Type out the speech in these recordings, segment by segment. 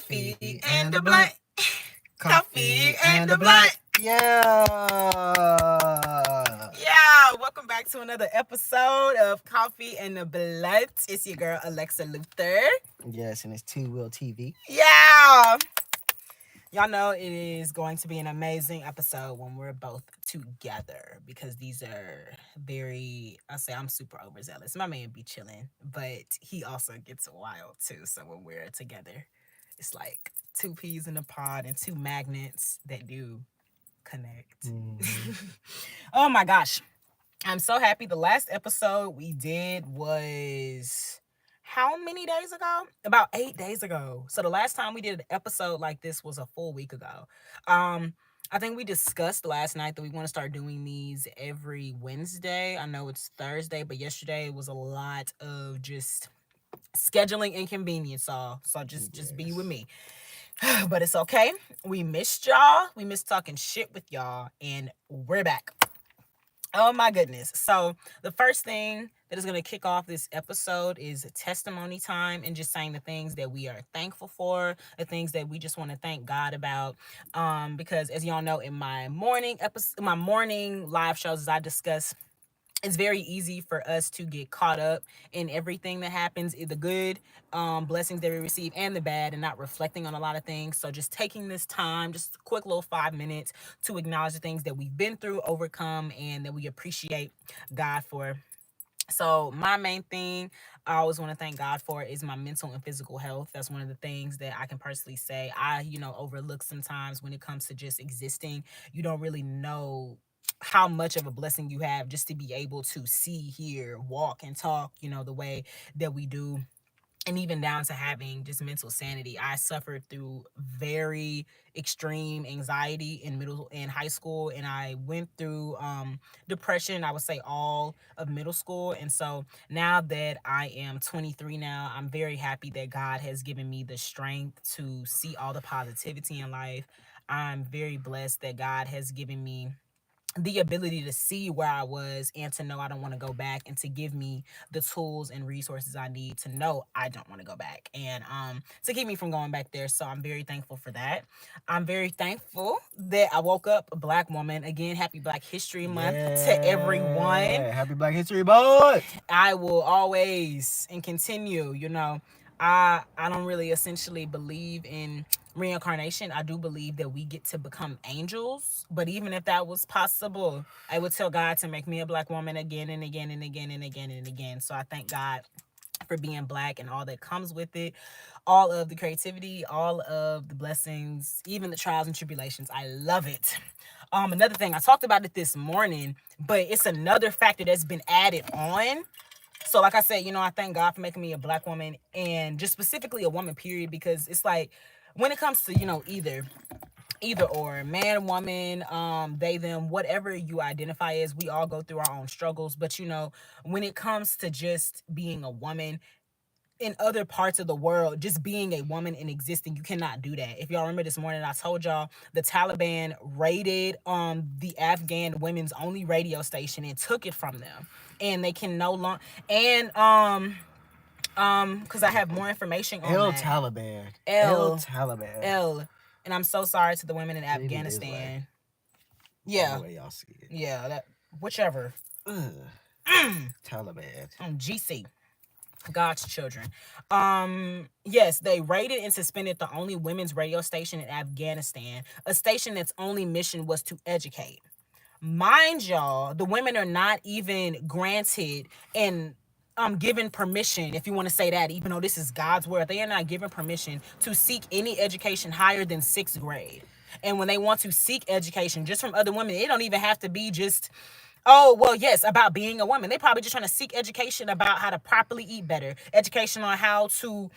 Coffee and the blunt. Coffee and the blunt. Yeah. Yeah, welcome back to another episode of Coffee and the Blunt. It's your girl Alexa Luther. Yes, and it's Two Wheel TV. Yeah. Y'all know it is going to be an amazing episode when we're both together because these are I'm super overzealous. My man be chilling, but he also gets wild too. So when we're together, it's like two peas in a pod and two magnets that do connect. Oh my gosh. I'm so happy. The last episode we did was how many days ago? About 8 days ago. So the last time we did an episode like this was a full week ago. I think we discussed last night that we want to start doing these every Wednesday. I know it's Thursday, but yesterday was a lot of just scheduling inconvenience, so just be with me. But it's okay. We missed y'all. We missed talking shit with y'all, and we're back. Oh my goodness. So, the first thing that is going to kick off this episode is testimony time and just saying the things that we are thankful for, the things that we just want to thank God about. Because as y'all know, in my morning live shows, as I discuss, it's very easy for us to get caught up in everything that happens, the good blessings that we receive and the bad, and not reflecting on a lot of things. So just taking this time, just a quick little 5 minutes to acknowledge the things that we've been through, overcome, and that we appreciate God for. So my main thing I always want to thank God for is my mental and physical health. That's one of the things that I can personally say I overlook sometimes when it comes to just existing. You don't really know how much of a blessing you have just to be able to see, hear, walk, and talk, the way that we do, and even down to having just mental sanity. I suffered through very extreme anxiety in middle and high school, and I went through depression, I would say all of middle school. And so now that I am 23 now, I'm very happy that God has given me the strength to see all the positivity in life. I'm very blessed that God has given me the ability to see where I was and to know I don't want to go back, and to give me the tools and resources I need to know I don't want to go back, and to keep me from going back there. So I'm very thankful for that. I'm very thankful that I woke up a Black woman. Again, happy Black History Month to everyone. Happy Black History Month. I will always and continue, I don't really essentially believe in reincarnation. I do believe that we get to become angels, but even if that was possible, I would tell God to make me a Black woman again and again and again and again and again. So I thank God for being Black and all that comes with it, all of the creativity, all of the blessings, even the trials and tribulations. I love it. Another thing, I talked about it this morning, but it's another factor that's been added on. So like I said, I thank God for making me a Black woman, and just specifically a woman, period, because it's like when it comes to, either or, man, woman, they, them, whatever you identify as, we all go through our own struggles. But when it comes to just being a woman in other parts of the world, just being a woman and existing, you cannot do that. If y'all remember this morning, I told y'all the Taliban raided the Afghan women's only radio station and took it from them, and they can no longer. And because I have more information on El that. Taliban. El Taliban. L. And I'm so sorry to the women in Maybe Afghanistan. Yeah. Yeah, The way y'all see it. yeah, that whichever. Taliban. GC. God's children. Yes, they raided and suspended the only women's radio station in Afghanistan, a station that's only mission was to educate. Mind y'all, the women are not even granted and given permission, if you want to say that, even though this is God's word, they are not given permission to seek any education higher than sixth grade. And when they want to seek education just from other women, it don't even have to be just, oh, well, yes, about being a woman. They probably just trying to seek education about how to properly eat better, education on how to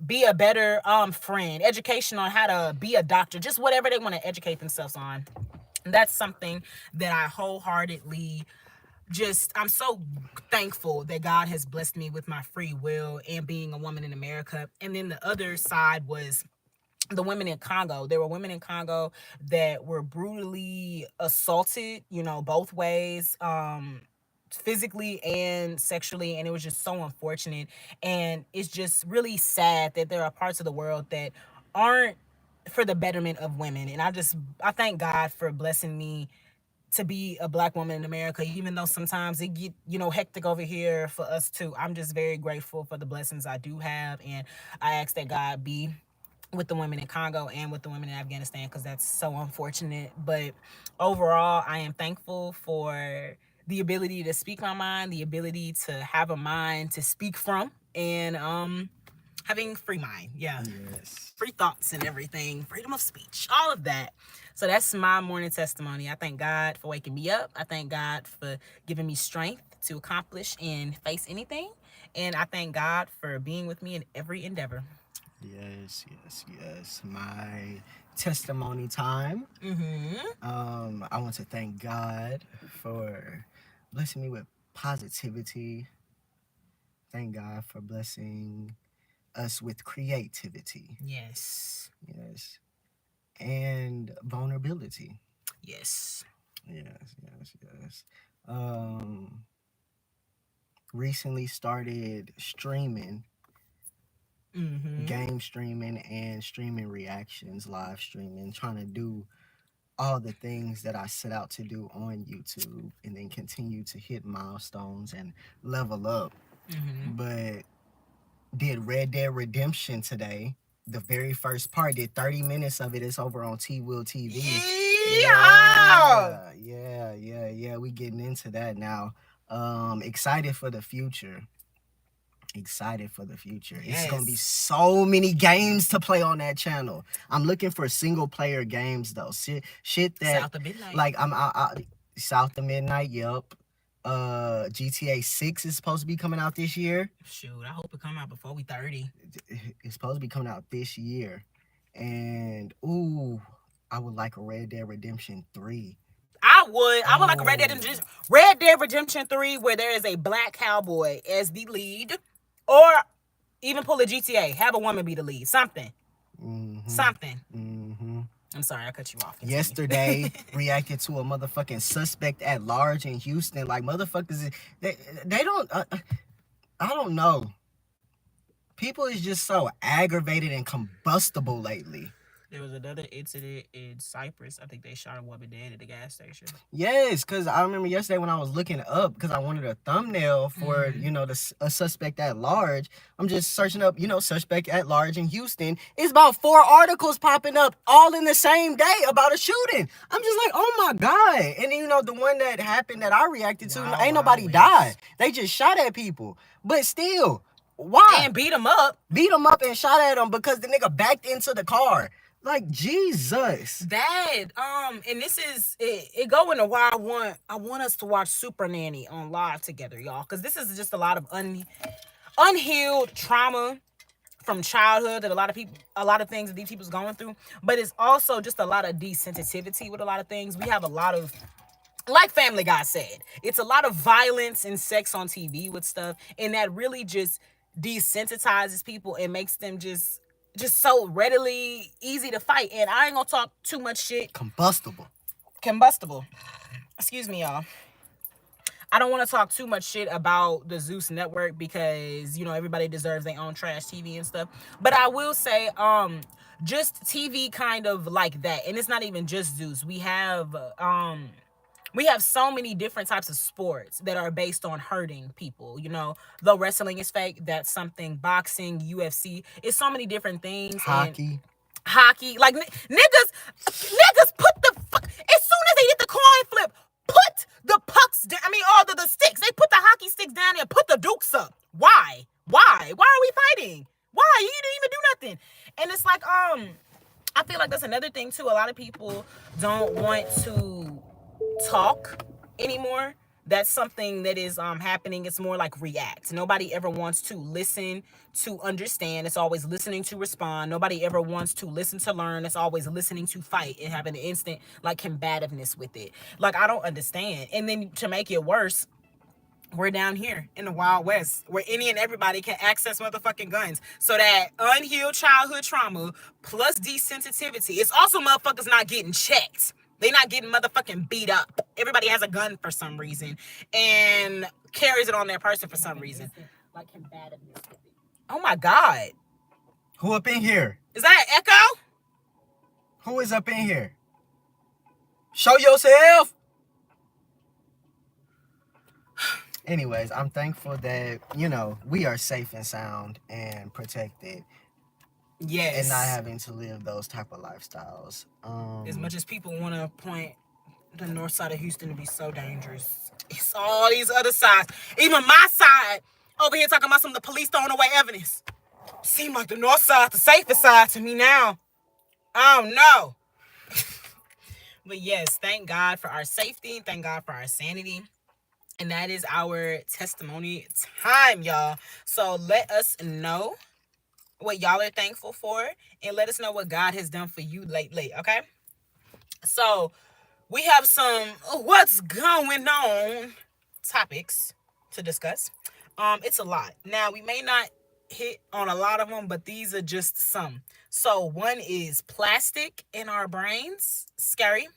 be a better friend, education on how to be a doctor, just whatever they want to educate themselves on. And that's something that I wholeheartedly I'm so thankful that God has blessed me with my free will and being a woman in America. And then the other side was the women in Congo. There were women in Congo that were brutally assaulted, both ways, physically and sexually, and it was just so unfortunate. And it's just really sad that there are parts of the world that aren't for the betterment of women. And I thank God for blessing me to be a black woman in America, even though sometimes it get, hectic over here for us too. I'm just very grateful for the blessings I do have, and I ask that God be with the women in Congo and with the women in Afghanistan, because that's so unfortunate. But overall, I am thankful for the ability to speak my mind, the ability to have a mind to speak from, and having free mind. Yeah. Yes. Free thoughts and everything, freedom of speech, all of that. So that's my morning testimony. I thank God for waking me up. I thank God for giving me strength to accomplish and face anything. And I thank God for being with me in every endeavor. Yes, yes, yes. My testimony time. I want to thank God for blessing me with positivity. Thank God for blessing us with creativity. Yes. Yes. And vulnerability. Yes. Yes, yes, yes. Um, Recently started streaming, game streaming, and streaming reactions, live streaming, trying to do all the things that I set out to do on YouTube, and then continue to hit milestones and level up. But did Red Dead Redemption today. The very first part, did 30 minutes of it. It's over on T Will TV. Yeah. Yeah. We getting into that now. Excited for the future. Excited for the future. It's gonna be so many games to play on that channel. I'm looking for single player games though. Shit that South of Midnight. like South of Midnight. Yep. GTA 6 is supposed to be coming out this year. Shoot, I hope it come out before we 30. It's supposed to be coming out this year. And ooh, I would like a Red Dead Redemption 3. I would like a Red Dead Redemption 3 where there is a black cowboy as the lead, or even pull a GTA, have a woman be the lead, something. Something. I'm sorry, I cut you off. Continue. Yesterday, reacted to a motherfucking suspect at large in Houston. Like, motherfuckers, they don't, I don't know. People is just so aggravated and combustible lately. There was another incident in Cyprus. I think they shot a woman dead at the gas station. Yes, because I remember yesterday when I was looking up, because I wanted a thumbnail for, a suspect at large. I'm just searching up, suspect at large in Houston. It's about 4 articles popping up all in the same day about a shooting. I'm just like, oh my God. And then, the one that happened that I reacted to, ain't nobody died. They just shot at people. But still, why? And beat them up. Beat them up and shot at them because the nigga backed into the car. Like, Jesus. That, and this is, it go into why I want us to watch Super Nanny on live together, y'all. Because this is just a lot of unhealed trauma from childhood that a lot of things that these people's going through. But it's also just a lot of desensitivity with a lot of things. We have a lot of, like Family Guy said, it's a lot of violence and sex on TV with stuff. And that really just desensitizes people and makes them just so readily easy to fight. And I ain't gonna talk too much shit. Combustible. Excuse me, y'all. I don't want to talk too much shit about the Zeus network because, everybody deserves their own trash TV and stuff. But I will say, just TV kind of like that. And it's not even just Zeus. We have so many different types of sports that are based on hurting people. Though wrestling is fake, that's something. Boxing, UFC, it's so many different things. Hockey. Like niggas put the fuck, as soon as they hit the coin flip, put the pucks down. All the sticks. They put the hockey sticks down there, put the dukes up. Why? Why are we fighting? Why? You didn't even do nothing. And it's like, I feel like that's another thing too. A lot of people don't want to talk anymore. That's something that is happening. It's more like react. Nobody ever wants to listen to understand. It's always listening to respond. Nobody ever wants to listen to learn. It's always listening to fight and having an instant like combativeness with it. Like, I don't understand. And then to make it worse, we're down here in the Wild West where any and everybody can access motherfucking guns. So that unhealed childhood trauma plus desensitivity, it's also motherfuckers not getting checked. They not getting motherfucking beat up. Everybody has a gun for some reason and carries it on their person for some reason. Like combativeness with it. Oh my God. Who up in here? Is that an echo? Who is up in here? Show yourself. Anyways, I'm thankful that, we are safe and sound and protected and not Yes. having to live those type of lifestyles. As much as people want to point the north side of Houston to be so dangerous, it's all these other sides. Even my side over here talking about some of the police throwing away evidence. Seem like the north side, the safest side to me now. I don't know. But yes, thank God for our safety. Thank God for our sanity. And that is our testimony time, y'all. So let us know what y'all are thankful for and let us know what God has done for you lately, okay? So we have some what's going on topics to discuss. It's a lot. Now, we may not hit on a lot of them, but these are just some. So one is plastic in our brains. Scary.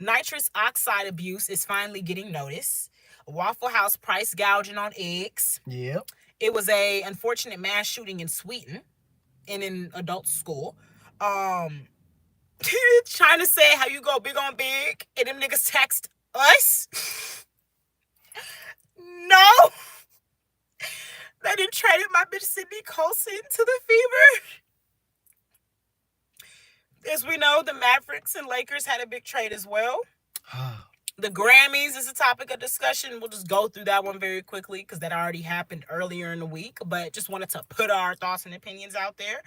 Nitrous oxide abuse is finally getting noticed. Waffle House price gouging on eggs. Yep. It was a unfortunate mass shooting in Sweden in an adult school. Um, Trying to say how you go big on big, and them niggas text us. No, they done traded my bitch Sydney Colson to the Fever. As we know, the Mavericks and Lakers had a big trade as well. The Grammys is a topic of discussion. We'll just go through that one very quickly because that already happened earlier in the week, but just wanted to put our thoughts and opinions out there.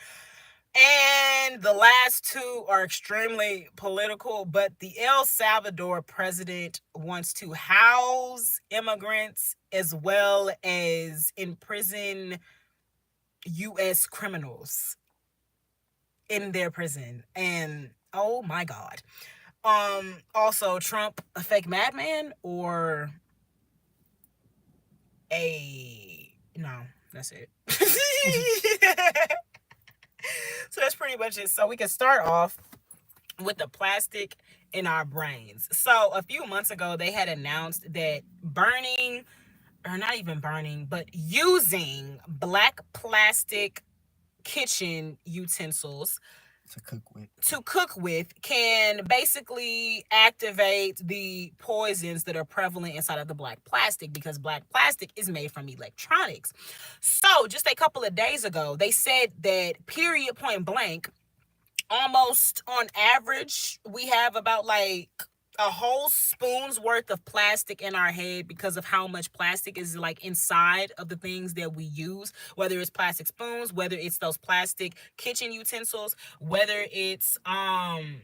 And the last two are extremely political, but the El Salvador president wants to house immigrants as well as imprison U.S. criminals in their prison. And oh my God. Also, Trump a fake madman or a no, that's it. So that's pretty much it. So we can start off with the plastic in our brains. So a few months ago, they had announced that burning, or not even burning, but using black plastic kitchen utensils to cook with can basically activate the poisons that are prevalent inside of the black plastic because black plastic is made from electronics. So just a couple of days ago, they said that period point blank, almost on average, we have about like a whole spoon's worth of plastic in our head because of how much plastic is like inside of the things that we use, whether it's plastic spoons, whether it's those plastic kitchen utensils, whether it's I'm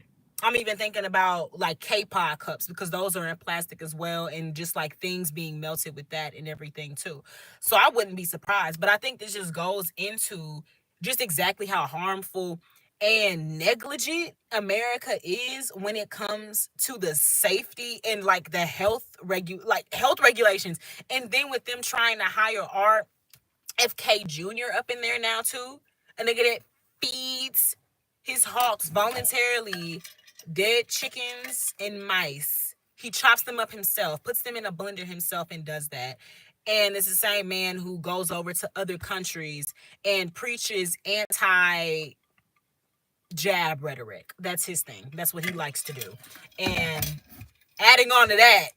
even thinking about like K-pop cups because those are in plastic as well, and just like things being melted with that and everything too. So I wouldn't be surprised, but I think this just goes into just exactly how harmful and negligent America is when it comes to the safety and like the health regulations. And then with them trying to hire RFK Jr. up in there now too, a nigga that feeds his hawks voluntarily dead chickens and mice. He chops them up himself, puts them in a blender himself, and does that. And it's the same man who goes over to other countries and preaches anti jab rhetoric. That's his thing. That's what he likes to do. And adding on to that,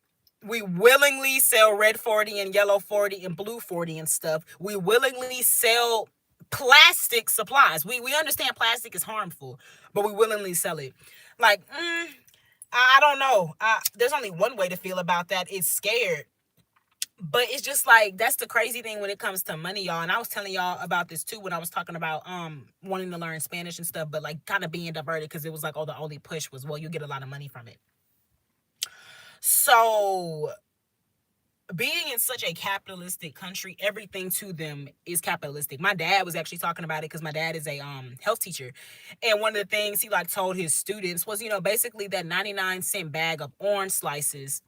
we willingly sell red 40 and yellow 40 and blue 40 and stuff. We willingly sell plastic supplies. We understand plastic is harmful, but we willingly sell it. Like, I don't know. There's only one way to feel about that. It's scared. But it's just like that's the crazy thing when it comes to money, y'all. And I was telling y'all about this too when I was talking about wanting to learn Spanish and stuff, but like kind of being diverted because it was like, oh, the only push was, well, you get a lot of money from it. So being in such a capitalistic country, everything to them is capitalistic. My dad was actually talking about it because my dad is a health teacher, and one of the things he like told his students was, basically that 99-cent bag of orange slices,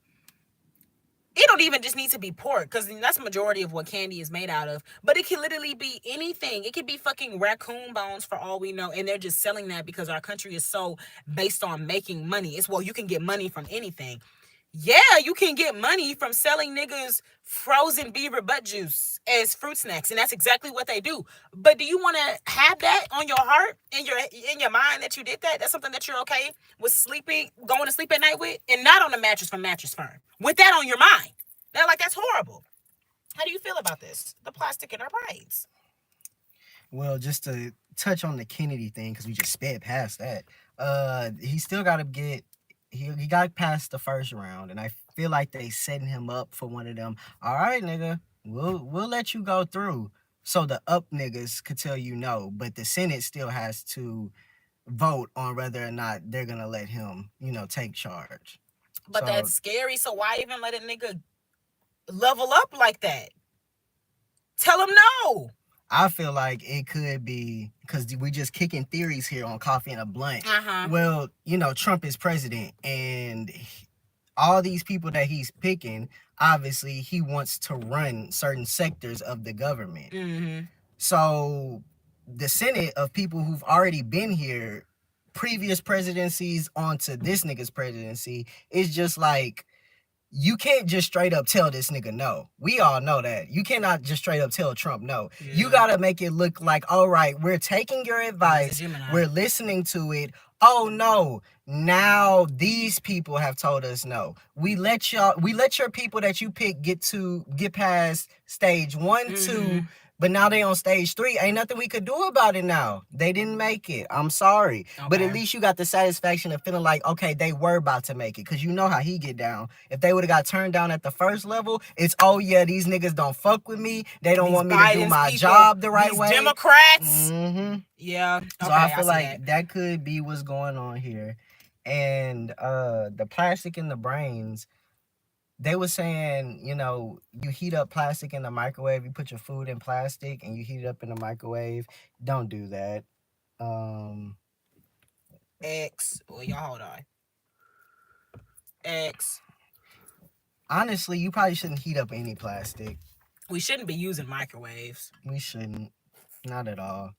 it don't even just need to be pork because that's the majority of what candy is made out of. But it can literally be anything. It could be fucking raccoon bones for all we know. And they're just selling that because our country is so based on making money. It's, well, you can get money from anything. Yeah, you can get money from selling niggas frozen beaver butt juice as fruit snacks, and that's exactly what they do. But do you want to have that on your heart, in your mind, that you did that? That's something that you're okay with sleeping, going to sleep at night with, and not on a mattress from Mattress Firm. With that on your mind, now like that's horrible. How do you feel about this? The plastic in our brains. Well, just to touch on the Kennedy thing, because we just sped past that. He still got to get. He got past the first round, and I feel like they setting him up for one of them. All right, nigga, we'll let you go through, so the up niggas could tell you no, but the Senate still has to vote on whether or not they're gonna let him, take charge. But So that's scary. So why even let a nigga level up like that? Tell him no. I feel like it could be because we just kicking theories here on Coffee and a Blunt. Uh-huh. Well, Trump is president, and all these people that he's picking, obviously, he wants to run certain sectors of the government. Mm-hmm. So the Senate of people who've already been here, previous presidencies onto this nigga's presidency, is just like, you can't just straight up tell this nigga no. We all know that. You cannot just straight up tell Trump no. Yeah. You gotta make it look like, all right, we're taking your advice, we're listening to it. Oh no, now these people have told us no. We let your people that you pick get past stage 1, 2, but now they on stage 3. Ain't nothing we could do about it now. They didn't make it. I'm sorry. Okay. But at least you got the satisfaction of feeling like, okay, they were about to make it. Because you know how he get down. If they would have got turned down at the first level, it's, oh yeah, these niggas don't fuck with me. They don't want me to do my job the right way. Democrats. Mm-hmm. Yeah. Okay, so I feel like that could be what's going on here. And the plastic in the brains, they were saying, you heat up plastic in the microwave, you put your food in plastic and you heat it up in the microwave. Don't do that. Well, y'all hold on. Honestly, you probably shouldn't heat up any plastic. We shouldn't be using microwaves. We shouldn't. Not at all.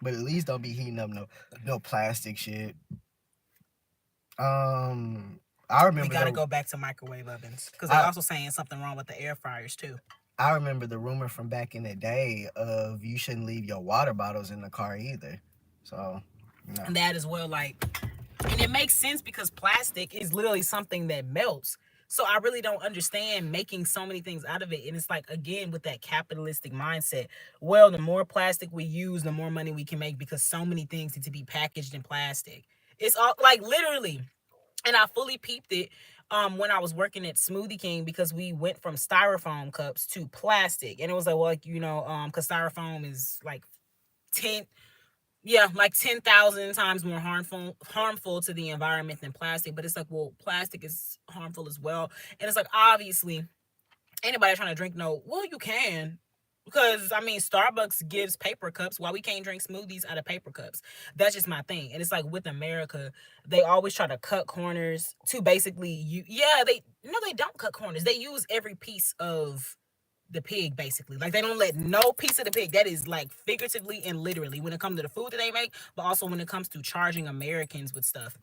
But at least don't be heating up no plastic shit. I remember we gotta go back to microwave ovens because they're also saying something wrong with the air fryers too. I remember the rumor from back in the day of you shouldn't leave your water bottles in the car either. So, and that as well, and it makes sense because plastic is literally something that melts. So I really don't understand making so many things out of it. And it's like, again, with that capitalistic mindset, well, the more plastic we use, the more money we can make because so many things need to be packaged in plastic. It's all literally. And I fully peeped it when I was working at Smoothie King because we went from styrofoam cups to plastic. And it was because styrofoam is 10,000 times more harmful to the environment than plastic. But it's like, well, plastic is harmful as well. And it's like, obviously, anybody trying to drink you can. Because, Starbucks gives paper cups. Why we can't drink smoothies out of paper cups? That's just my thing. And it's like with America, they always try to cut corners to basically, they don't cut corners. They use every piece of the pig, basically. They don't let no piece of the pig. That is figuratively and literally when it comes to the food that they make, but also when it comes to charging Americans with stuff.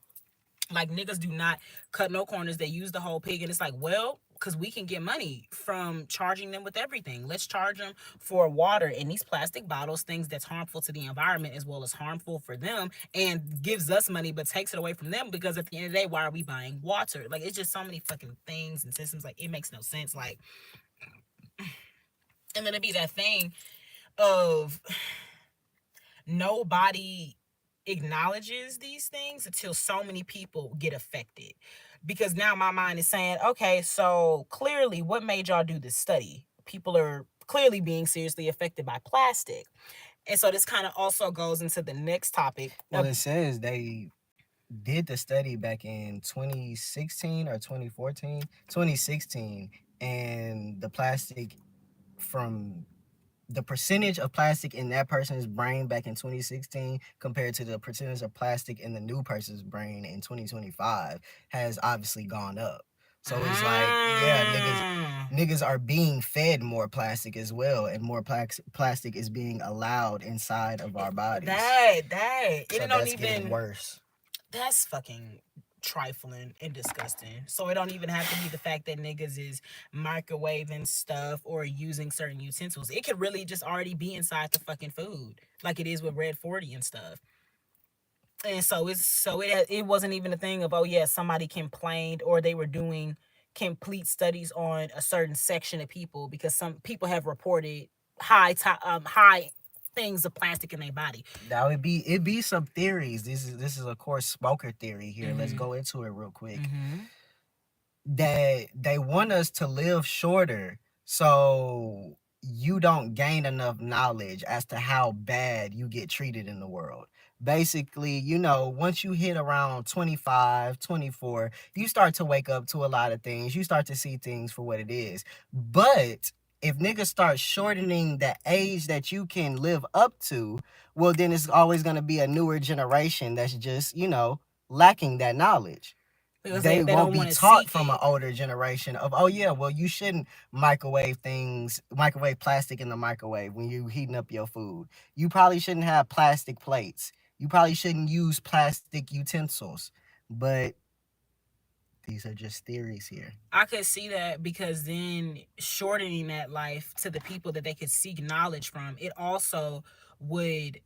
Niggas do not cut no corners. They use the whole pig. And it's like, well, because we can get money from charging them with everything. Let's charge them for water in these plastic bottles, things that's harmful to the environment as well as harmful for them and gives us money but takes it away from them because at the end of the day, why are we buying water? It's just so many fucking things and systems. It makes no sense. And then it'd be that thing of nobody acknowledges these things until so many people get affected. Because now my mind is saying, okay, so clearly what made y'all do this study? People are clearly being seriously affected by plastic. And so this kind of also goes into the next topic. Well, it says they did the study back in 2016 or 2014, 2016, and the plastic from the percentage of plastic in that person's brain back in 2016 compared to the percentage of plastic in the new person's brain in 2025 has obviously gone up. So it's niggas are being fed more plastic as well, and more plastic is being allowed inside of our bodies. That so it that's getting worse. That's fucking trifling and disgusting. So it don't even have to be the fact that niggas is microwaving stuff or using certain utensils. It could really just already be inside the fucking food, like it is with Red 40 and stuff. And it wasn't even a thing of, oh yeah, somebody complained or they were doing complete studies on a certain section of people, because some people have reported high things of plastic in their body. Now it be some theories. This is of course smoker theory here. Let's Mm-hmm. go into it real quick. Mm-hmm. That they want us to live shorter so you don't gain enough knowledge as to how bad you get treated in the world. Basically, once you hit around 25, 24, you start to wake up to a lot of things. You start to see things for what it is. But if niggas start shortening the age that you can live up to, well, then it's always going to be a newer generation that's just, lacking that knowledge. Because They they won't don't be want to taught seek from an it. older generation of, oh yeah, well, you shouldn't microwave plastic in the microwave when you heating up your food. You probably shouldn't have plastic plates. You probably shouldn't use plastic utensils. But these are just theories here. I could see that, because then shortening that life to the people that they could seek knowledge from, it also would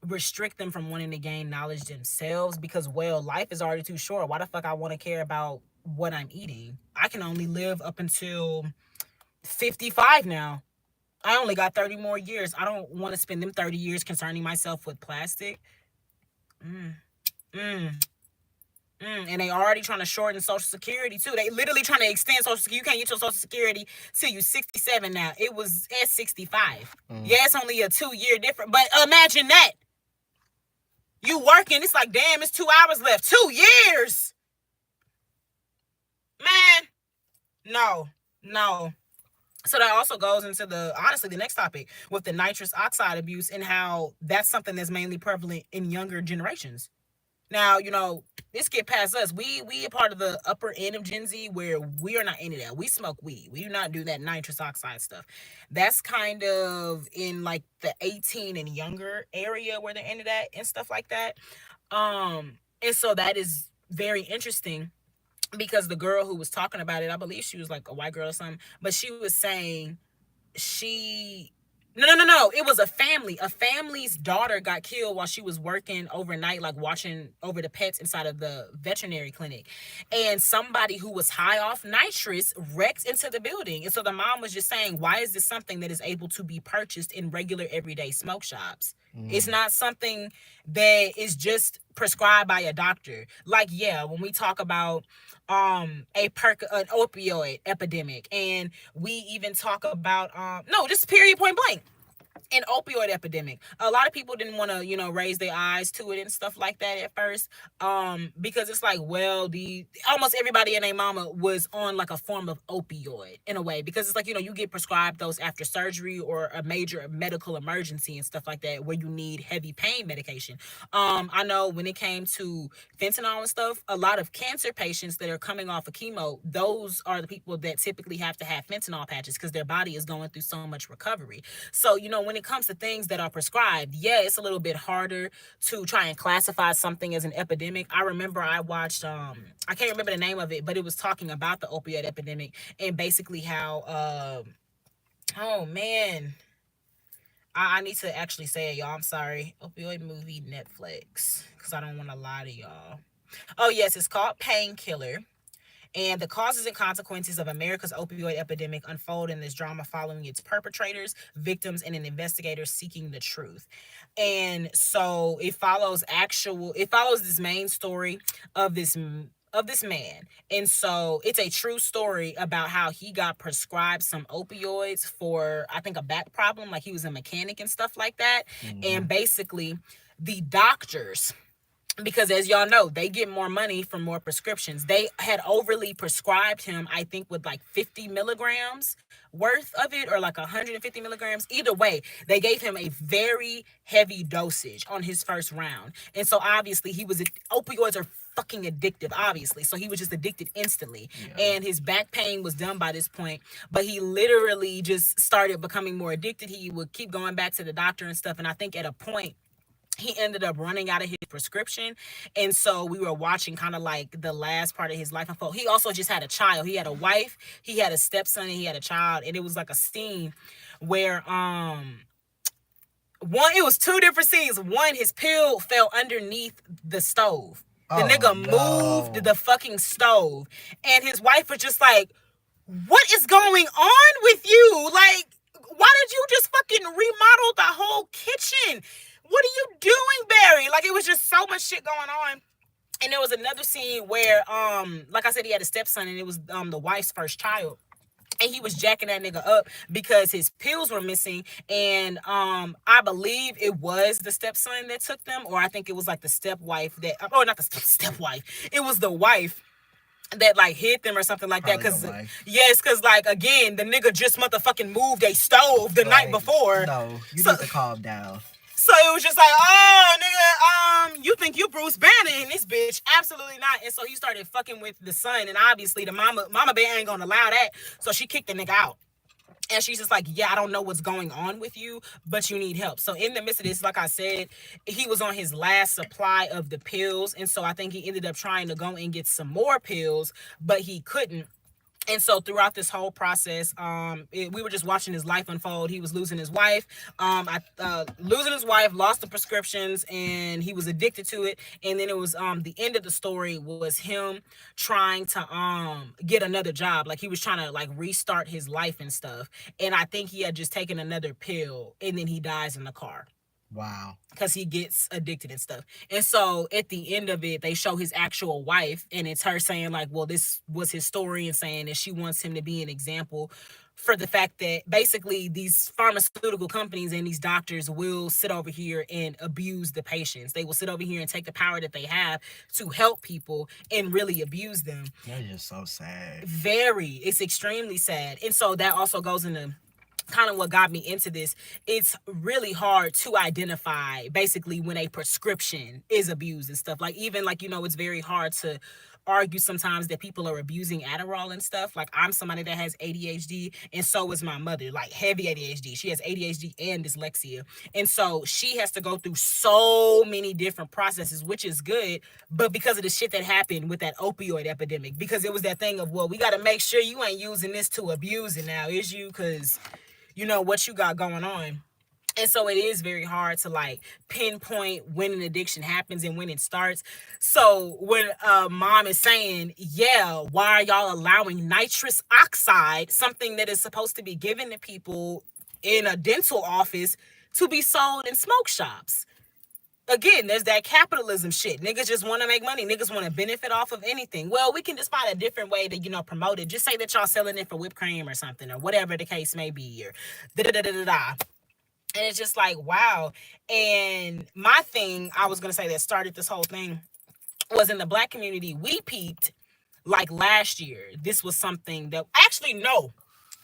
restrict them from wanting to gain knowledge themselves, because, well, life is already too short. Why the fuck I want to care about what I'm eating? I can only live up until 55 now. I only got 30 more years. I don't want to spend them 30 years concerning myself with plastic. Mm, mm, and they already trying to shorten Social Security too. They literally trying to extend Social Security. You can't get your Social Security till you 67 now. It was at 65. Yeah, it's only a 2 year difference. But imagine that. You working, it's like, damn, it's 2 hours left. 2 years. Man, no, no. So that also goes into honestly, the next topic with the nitrous oxide abuse, and how that's something that's mainly prevalent in younger generations. Now, this get past us. We a part of the upper end of Gen Z, where we are not into that. We smoke weed. We do not do that nitrous oxide stuff. That's kind of in like the 18 and younger area where they're into that and stuff like that. And so that is very interesting, because the girl who was talking about it, I believe she was like a white girl or something, but she was saying she no, it was a family. A family's daughter got killed while she was working overnight, like watching over the pets inside of the veterinary clinic. And somebody who was high off nitrous wrecked into the building. And so the mom was just saying, why is this something that is able to be purchased in regular everyday smoke shops? It's not something that is just prescribed by a doctor. Like, yeah, when we talk about an opioid epidemic, and we even talk about no, just period, point blank, an opioid epidemic. A lot of people didn't want to, raise their eyes to it and stuff like that at first, because it's like, well, the almost everybody and their mama was on like a form of opioid in a way, because it's like, you get prescribed those after surgery or a major medical emergency and stuff like that, where you need heavy pain medication. I know when it came to fentanyl and stuff, a lot of cancer patients that are coming off of chemo, those are the people that typically have to have fentanyl patches, because their body is going through so much recovery. So, when it comes to things that are prescribed, yeah, it's a little bit harder to try and classify something as an epidemic. I remember I watched, I can't remember the name of it, but it was talking about the opioid epidemic, and basically how, oh man, I need to actually say it, y'all. I'm sorry. Opioid movie Netflix, because I don't want to lie to y'all. Oh, yes, it's called Painkiller, and the causes and consequences of America's opioid epidemic unfold in this drama, following its perpetrators, victims, and an investigator seeking the truth. And so it follows this main story of this man. And so it's a true story about how he got prescribed some opioids for, I think, a back problem, like he was a mechanic and stuff like that. And basically the doctors, because as y'all know, they get more money from more prescriptions. They had overly prescribed him, I think, with like 50 milligrams worth of it, or like 150 milligrams. Either way, they gave him a very heavy dosage on his first round. And so obviously opioids are fucking addictive, obviously. So he was just addicted instantly. Yeah. And his back pain was done by this point. But he literally just started becoming more addicted. He would keep going back to the doctor and stuff. And I think at a point, he ended up running out of his prescription. And so we were watching kind of like the last part of his life unfold. He also just had a child. He had a wife, he had a stepson, and he had a child. And it was like a scene where one, it was two different scenes. One, his pill fell underneath the stove. The Oh nigga moved no. the fucking stove. And his wife was just like, what is going on with you? Like, why did you just fucking remodel the whole kitchen? What are you doing, Barry? Like, it was just so much shit going on. And there was another scene where, like I said, he had a stepson, and it was the wife's first child. And he was jacking that nigga up because his pills were missing. And I believe it was the stepson that took them, or I think it was like the stepwife that, oh, not the stepwife, it was the wife that like hit them or something like that. Probably the Cause wife. yes, cause like again, the nigga just motherfucking moved a stove the night Like, before. no, you So need to calm down. so it was just like, oh nigga, you think you Bruce Banner in this bitch? Absolutely not. And so he started fucking with the son, and obviously the mama bear ain't gonna allow that. So she kicked the nigga out. And she's just like, yeah, I don't know what's going on with you, but you need help. So in the midst of this, like I said, he was on his last supply of the pills. And so I think he ended up trying to go and get some more pills, but he couldn't. And so throughout this whole process, we were just watching his life unfold. He was losing his wife, losing his wife, lost the prescriptions, and he was addicted to it. And then it was the end of the story was him trying to get another job. Like he was trying to like restart his life and stuff. And I think he had just taken another pill, and then he dies in the car Wow. because he gets addicted and stuff. And so at the end of it, they show his actual wife, and it's her saying like, well, this was his story, and saying that she wants him to be an example for the fact that basically these pharmaceutical companies and these doctors will sit over here and abuse the patients. They will sit over here and take the power that they have to help people and really abuse them. That's just so sad. Very, it's extremely sad. And so that also goes into kind of what got me into this. It's really hard to identify basically when a prescription is abused and stuff. Like even like, it's very hard to argue sometimes that people are abusing Adderall and stuff. Like I'm somebody that has ADHD, and so is my mother, like heavy ADHD. She has ADHD and dyslexia. And so she has to go through so many different processes, which is good, but because of the shit that happened with that opioid epidemic, because it was that thing of, well, we got to make sure you ain't using this to abuse it now, is you? Because what you got going on. And so it is very hard to like pinpoint when an addiction happens and when it starts. So when mom is saying, yeah, why are y'all allowing nitrous oxide, something that is supposed to be given to people in a dental office, to be sold in smoke shops? Again, there's that capitalism shit. Niggas just want to make money. Niggas want to benefit off of anything. Well, we can just find a different way to, promote it. Just say that y'all selling it for whipped cream or something, or whatever the case may be, or da da da da da. And it's just like, wow. And my thing, I was gonna say that started this whole thing, was in the Black community. We peeped like last year. This was something that actually no.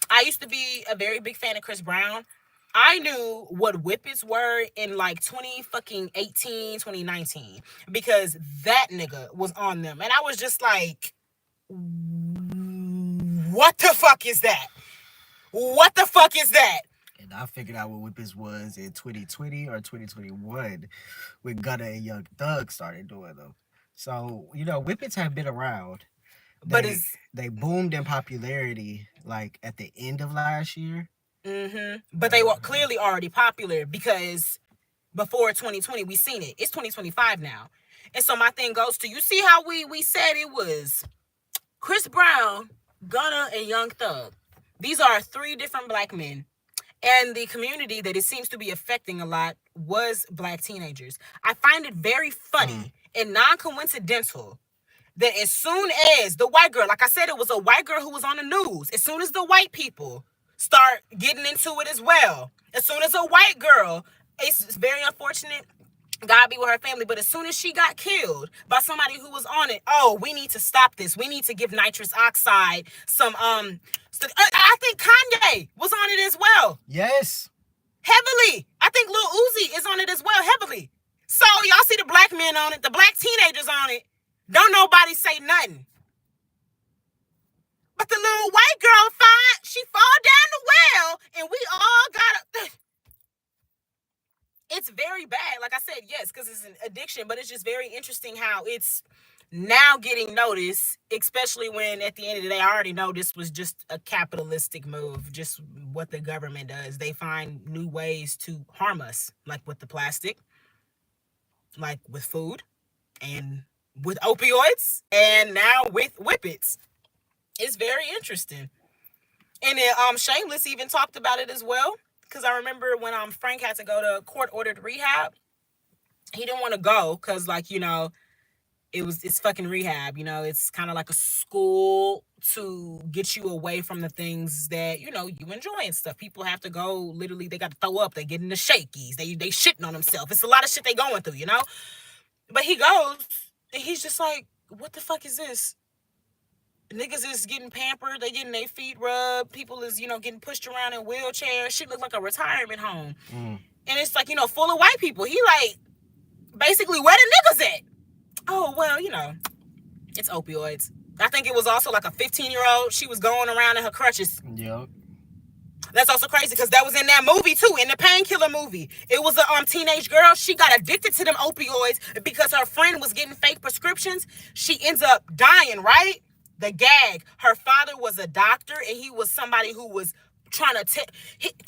I used to be a very big fan of Chris Brown. I knew what whippets were in like 20 fucking 18, 2019, because that nigga was on them. And I was just like, what the fuck is that? What the fuck is that? And I figured out what Whippets was in 2020 or 2021 when Gunna and Young Thug started doing them. So, Whippets have been around. But They it's they boomed in popularity like at the end of last year. but they were clearly already popular because before 2020 we seen it. It's 2025 now. And so my thing goes to, you see how we said it was Chris Brown, Gunna, and Young Thug. These are three different black men. And the community that it seems to be affecting a lot was black teenagers. I find it very funny and non-coincidental that as soon as the white girl, like I said, it was a white girl who was on the news. As soon as the white people start getting into it as well, as soon as a white girl, it's very unfortunate, God be with her family, but as soon as she got killed by somebody who was on it, oh, we need to stop this. We need to give nitrous oxide some I think Kanye was on it as well. Yes. Heavily. I think Lil Uzi is on it as well, heavily. So y'all see the black men on it, the black teenagers on it. Don't nobody say nothing. But the little white girl she fall down the well, and we all got It's very bad. Like I said, yes, because it's an addiction, but it's just very interesting how it's now getting noticed, especially when at the end of the day, I already know this was just a capitalistic move, just what the government does. They find new ways to harm us, like with the plastic, like with food, and with opioids, and now with whippets. It's very interesting. And then Shameless even talked about it as well. Because I remember when Frank had to go to court ordered rehab, he didn't want to go because, like, it's fucking rehab. It's kind of like a school to get you away from the things that you enjoy and stuff. People have to go, literally, they got to throw up, they get in the shakies, they shitting on themselves. It's a lot of shit they going through. But he goes and he's just like, what the fuck is this? Niggas is getting pampered, they getting their feet rubbed, people is getting pushed around in wheelchairs. Shit look like a retirement home. And it's like, full of white people. He like, basically, where the niggas at? Oh, well, it's opioids. I think it was also like a 15-year-old. She was going around in her crutches. Yep. That's also crazy because that was in that movie too, in the Painkiller movie. It was a teenage girl. She got addicted to them opioids because her friend was getting fake prescriptions. She ends up dying, right? The gag. Her father was a doctor, and he was somebody who was trying to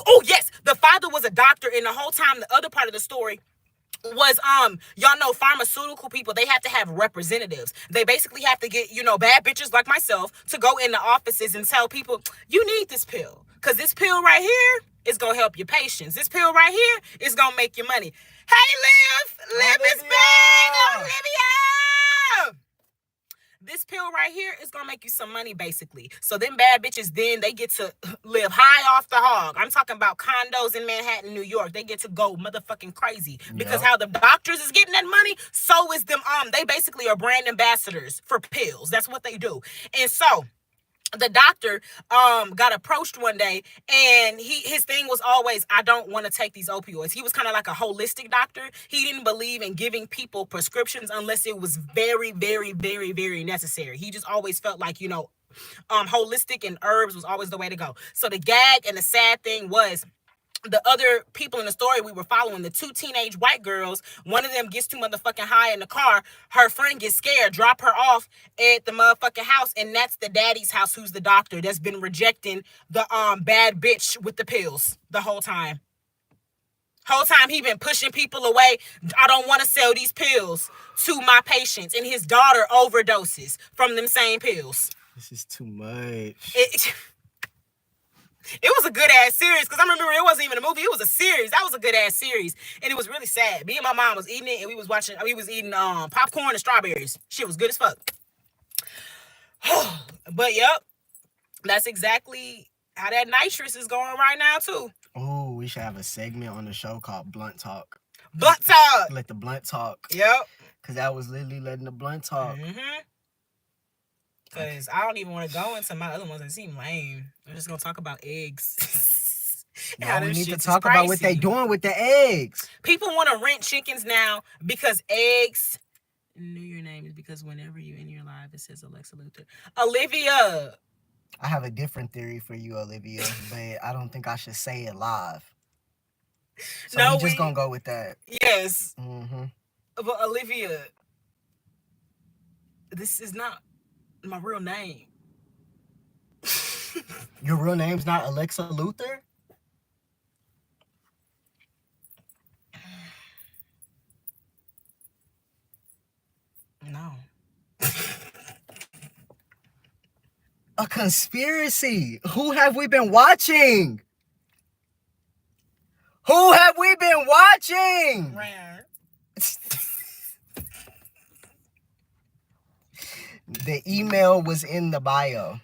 oh yes, the father was a doctor, and the whole time the other part of the story was y'all know pharmaceutical people, they have to have representatives. They basically have to get bad bitches like myself to go in the offices and tell people, you need this pill because this pill right here is gonna help your patients. This pill right here is gonna make you money. Hey, Liv is back. Olivia, this pill right here is gonna make you some money, basically. So them bad bitches, then they get to live high off the hog. I'm talking about condos in Manhattan, New York. They get to go motherfucking crazy because how the doctors is getting that money, so is them. They basically are brand ambassadors for pills. That's what they do. And so the doctor got approached one day, and his thing was always, I don't want to take these opioids. He was kind of like a holistic doctor. He didn't believe in giving people prescriptions unless it was very, very, very, very necessary. He just always felt like holistic and herbs was always the way to go. So the gag and the sad thing was, the other people in the story we were following, the two teenage white girls, one of them gets too motherfucking high in the car. Her friend gets scared, drop her off at the motherfucking house, and that's the daddy's house, who's the doctor that's been rejecting the bad bitch with the pills the whole time. Whole time he been pushing people away. I don't want to sell these pills to my patients, and his daughter overdoses from them same pills. This is too much. It was a good ass series, because I remember it wasn't even a movie, it was a series. That was a good ass series, and it was really sad. Me and my mom was eating it, and we was eating popcorn and strawberries. Shit was good as fuck. But yep, that's exactly how that nitrous is going right now too. Oh, we should have a segment on the show called Blunt Talk. Blunt Talk. Let the blunt talk. Yep. Because that was literally letting the blunt talk. Because I don't even want to go into my other ones that seem lame. I'm just going to talk about eggs. No, we need to talk about what they doing with the eggs. People want to rent chickens now because eggs. Knew your name is because whenever you in your live, it says Alexa Luther. Olivia. I have a different theory for you, Olivia, but I don't think I should say it live. So no, we're just going to go with that. Yes. But Olivia, this is not my real name. Your real name's not Alexa Luther? No. A conspiracy. Who have we been watching? Who have we been watching? Rare. The email was in the bio.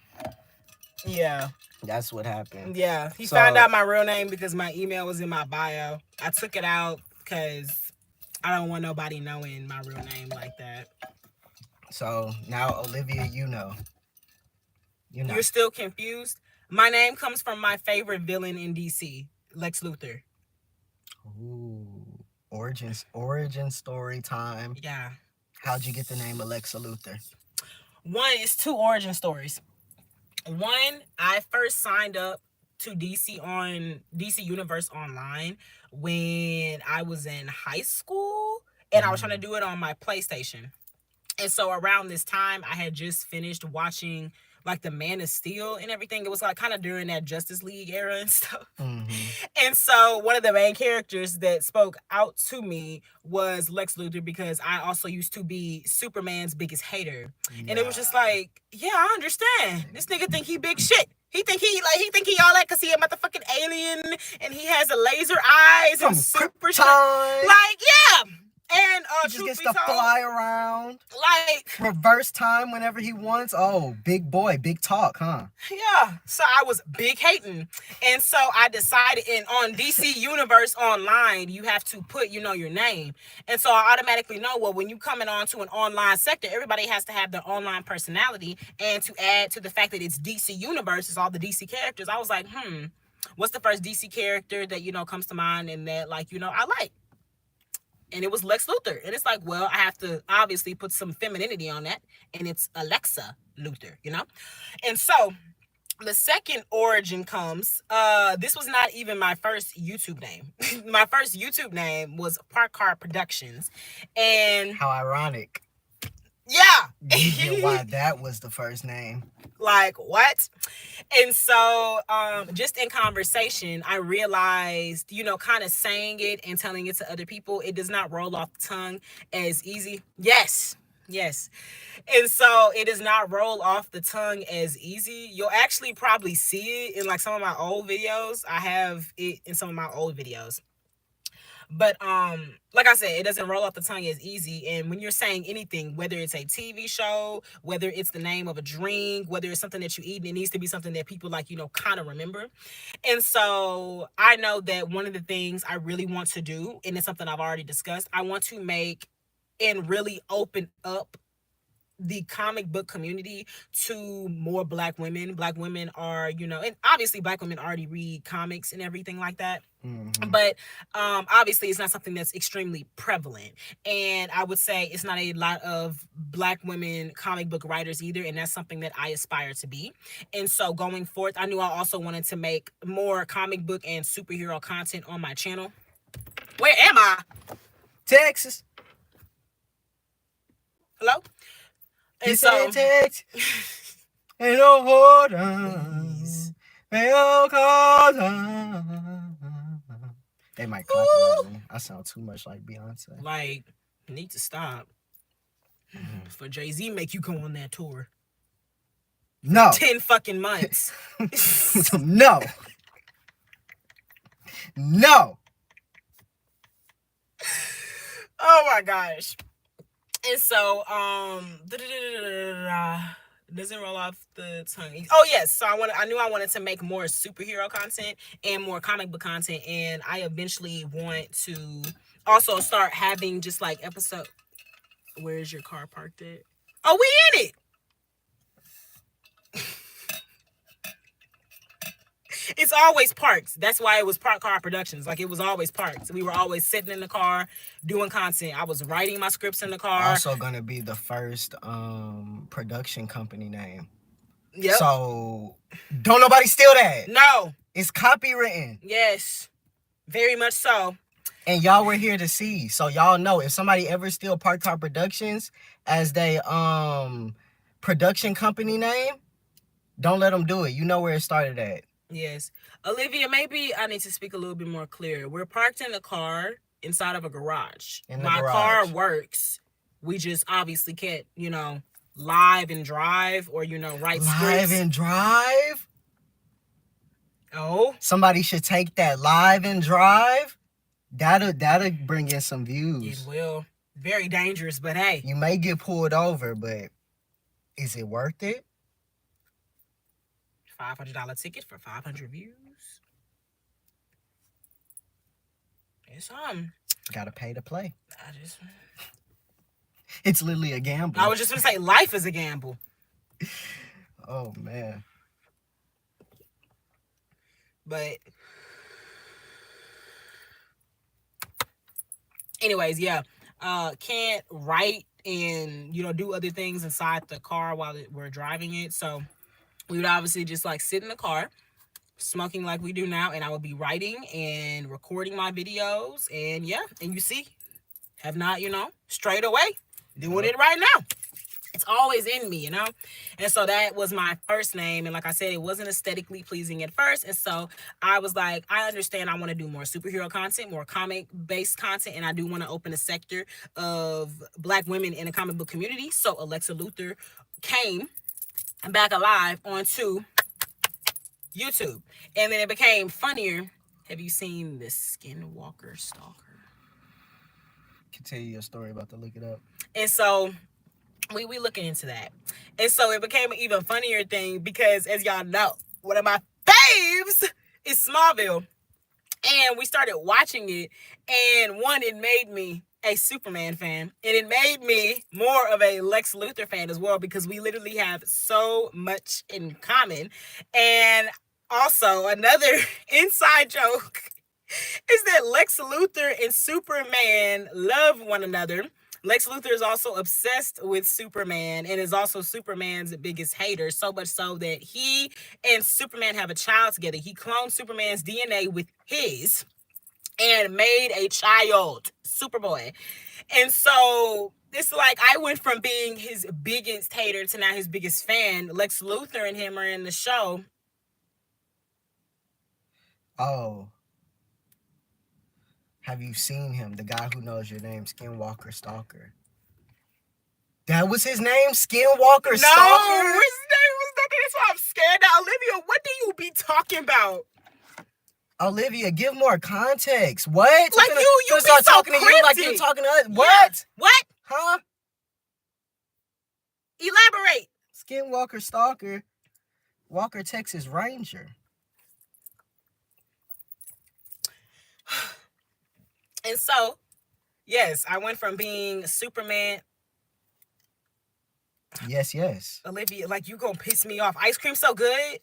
Yeah. That's what happened. Yeah. He found out my real name because my email was in my bio. I took it out because I don't want nobody knowing my real name like that. So now, Olivia, you know. You're still confused? My name comes from my favorite villain in DC, Lex Luthor. Ooh. Origin story time. Yeah. How'd you get the name Alexa Luther? One is two origin stories. One, I first signed up to DC Universe Online when I was in high school, and I was trying to do it on my PlayStation. And so around this time, I had just finished watching like the Man of Steel and everything. It was like kind of during that Justice League era and stuff. And so one of the main characters that spoke out to me was Lex Luthor, because I also used to be Superman's biggest hater. And it was just like, yeah, I understand. This nigga think he big shit. He think he all that because he a motherfucking alien and he has a laser eyes From and super shit. Krypton. Like, yeah. And He just truth gets be to told, fly around. like, Reverse time whenever he wants. Oh, big boy, big talk, huh? yeah. So I was big hating. And so I decided on DC Universe Online, you have to put, your name. And so I automatically know, well, when you coming on to an online sector, everybody has to have their online personality. And to add to the fact that it's DC Universe, it's all the DC characters, I was like, what's the first DC character that, comes to mind and that, like, I like? And it was Lex Luthor. And it's like, well, I have to obviously put some femininity on that. And it's Alexa Luthor. And so the second origin comes. This was not even my first YouTube name. My first YouTube name was Park Car Productions. And How ironic. yeah. You get why that was the first name. Like, what? And so just in conversation, I realized, kind of saying it and telling it to other people, it does not roll off the tongue as easy. Yes. And so it does not roll off the tongue as easy. You'll actually probably see it in like some of my old videos. I have it in some of my old videos. But like I said, it doesn't roll off the tongue as easy. And when you're saying anything, whether it's a TV show, whether it's the name of a drink, whether it's something that you eat, it needs to be something that people like, kind of remember. And so I know that one of the things I really want to do, and it's something I've already discussed, I want to make and really open up the comic book community to more Black women. Black women are, and obviously Black women already read comics and everything like that. But obviously it's not something that's extremely prevalent. And I would say it's not a lot of Black women comic book writers either. And that's something that I aspire to be. And so going forth, I knew I also wanted to make more comic book and superhero content on my channel. Where am I? Texas. Hello? You And so, Texas. Ain't no hold on. Ain't no cause on. They might copyright me. I sound too much like Beyonce. like, need to stop. For Jay-Z make you go on that tour. No. 10 fucking months. No. No. Oh my gosh. And so, doesn't roll off the tongue. Oh yes, so I knew I wanted to make more superhero content and more comic book content, and I eventually want to also start having just like episode. Where's your car parked at? Oh, we in it. It's always parked. That's why it was Park Car Productions. Like, it was always parked. We were always sitting in the car doing content. I was writing my scripts in the car. Also gonna be the first production company name. Yep. So don't nobody steal that. No. It's copywritten. Yes. Very much so. And y'all were here to see. So y'all know if somebody ever steal Park Car Productions as they production company name, don't let them do it. You know where it started at. Yes. Olivia, maybe I need to speak a little bit more clear. We're parked in the car inside of a garage. My car works. We just obviously can't, live and drive or, write scripts. Live and drive? Oh. Somebody should take that live and drive. That'll bring in some views. It will. Very dangerous, but hey. You may get pulled over, but is it worth it? $500 ticket for 500 views. It's gotta pay to play. I just It's literally a gamble. I was just gonna say life is a gamble. Oh man. But anyways, yeah. Can't write and do other things inside the car while we're driving it. So we would obviously just like sit in the car smoking like we do now, and I would be writing and recording my videos, and yeah, and you see, have not, strayed away, doing it right now. It's always in me, And so that was my first name. And like I said, it wasn't aesthetically pleasing at first. And so I was like, I understand I want to do more superhero content, more comic based content. And I do want to open a sector of Black women in the comic book community. So Alexa Luthor came back alive onto YouTube. And then it became funnier. Have you seen the Skinwalker Stalker? Can tell you a story about to look it up. And so we looking into that. And so it became an even funnier thing because, as y'all know, one of my faves is Smallville. And we started watching it. And one, it made me a Superman fan. And it made me more of a Lex Luthor fan as well because we literally have so much in common. And also, another inside joke is that Lex Luthor and Superman love one another. Lex Luthor is also obsessed with Superman and is also Superman's biggest hater, so much so that he and Superman have a child together. He cloned Superman's DNA with his and made a child, Superboy. And so it's like I went from being his biggest hater to now his biggest fan. Lex Luthor and him are in the show. Oh. Have you seen him? The guy who knows your name, Skinwalker Stalker. That was his name, Skinwalker Stalker? No, his name was nothing. That's why I'm scared now. Olivia, what do you be talking about? Olivia, give more context. What? Like you be start so talking to you like cryptic. you talking to us. Yeah. What? What? Huh? Elaborate. Skinwalker Stalker, Walker, Texas Ranger. And so, yes, I went from being Superman. Yes, yes. Olivia, like you gonna piss me off. Ice cream so good.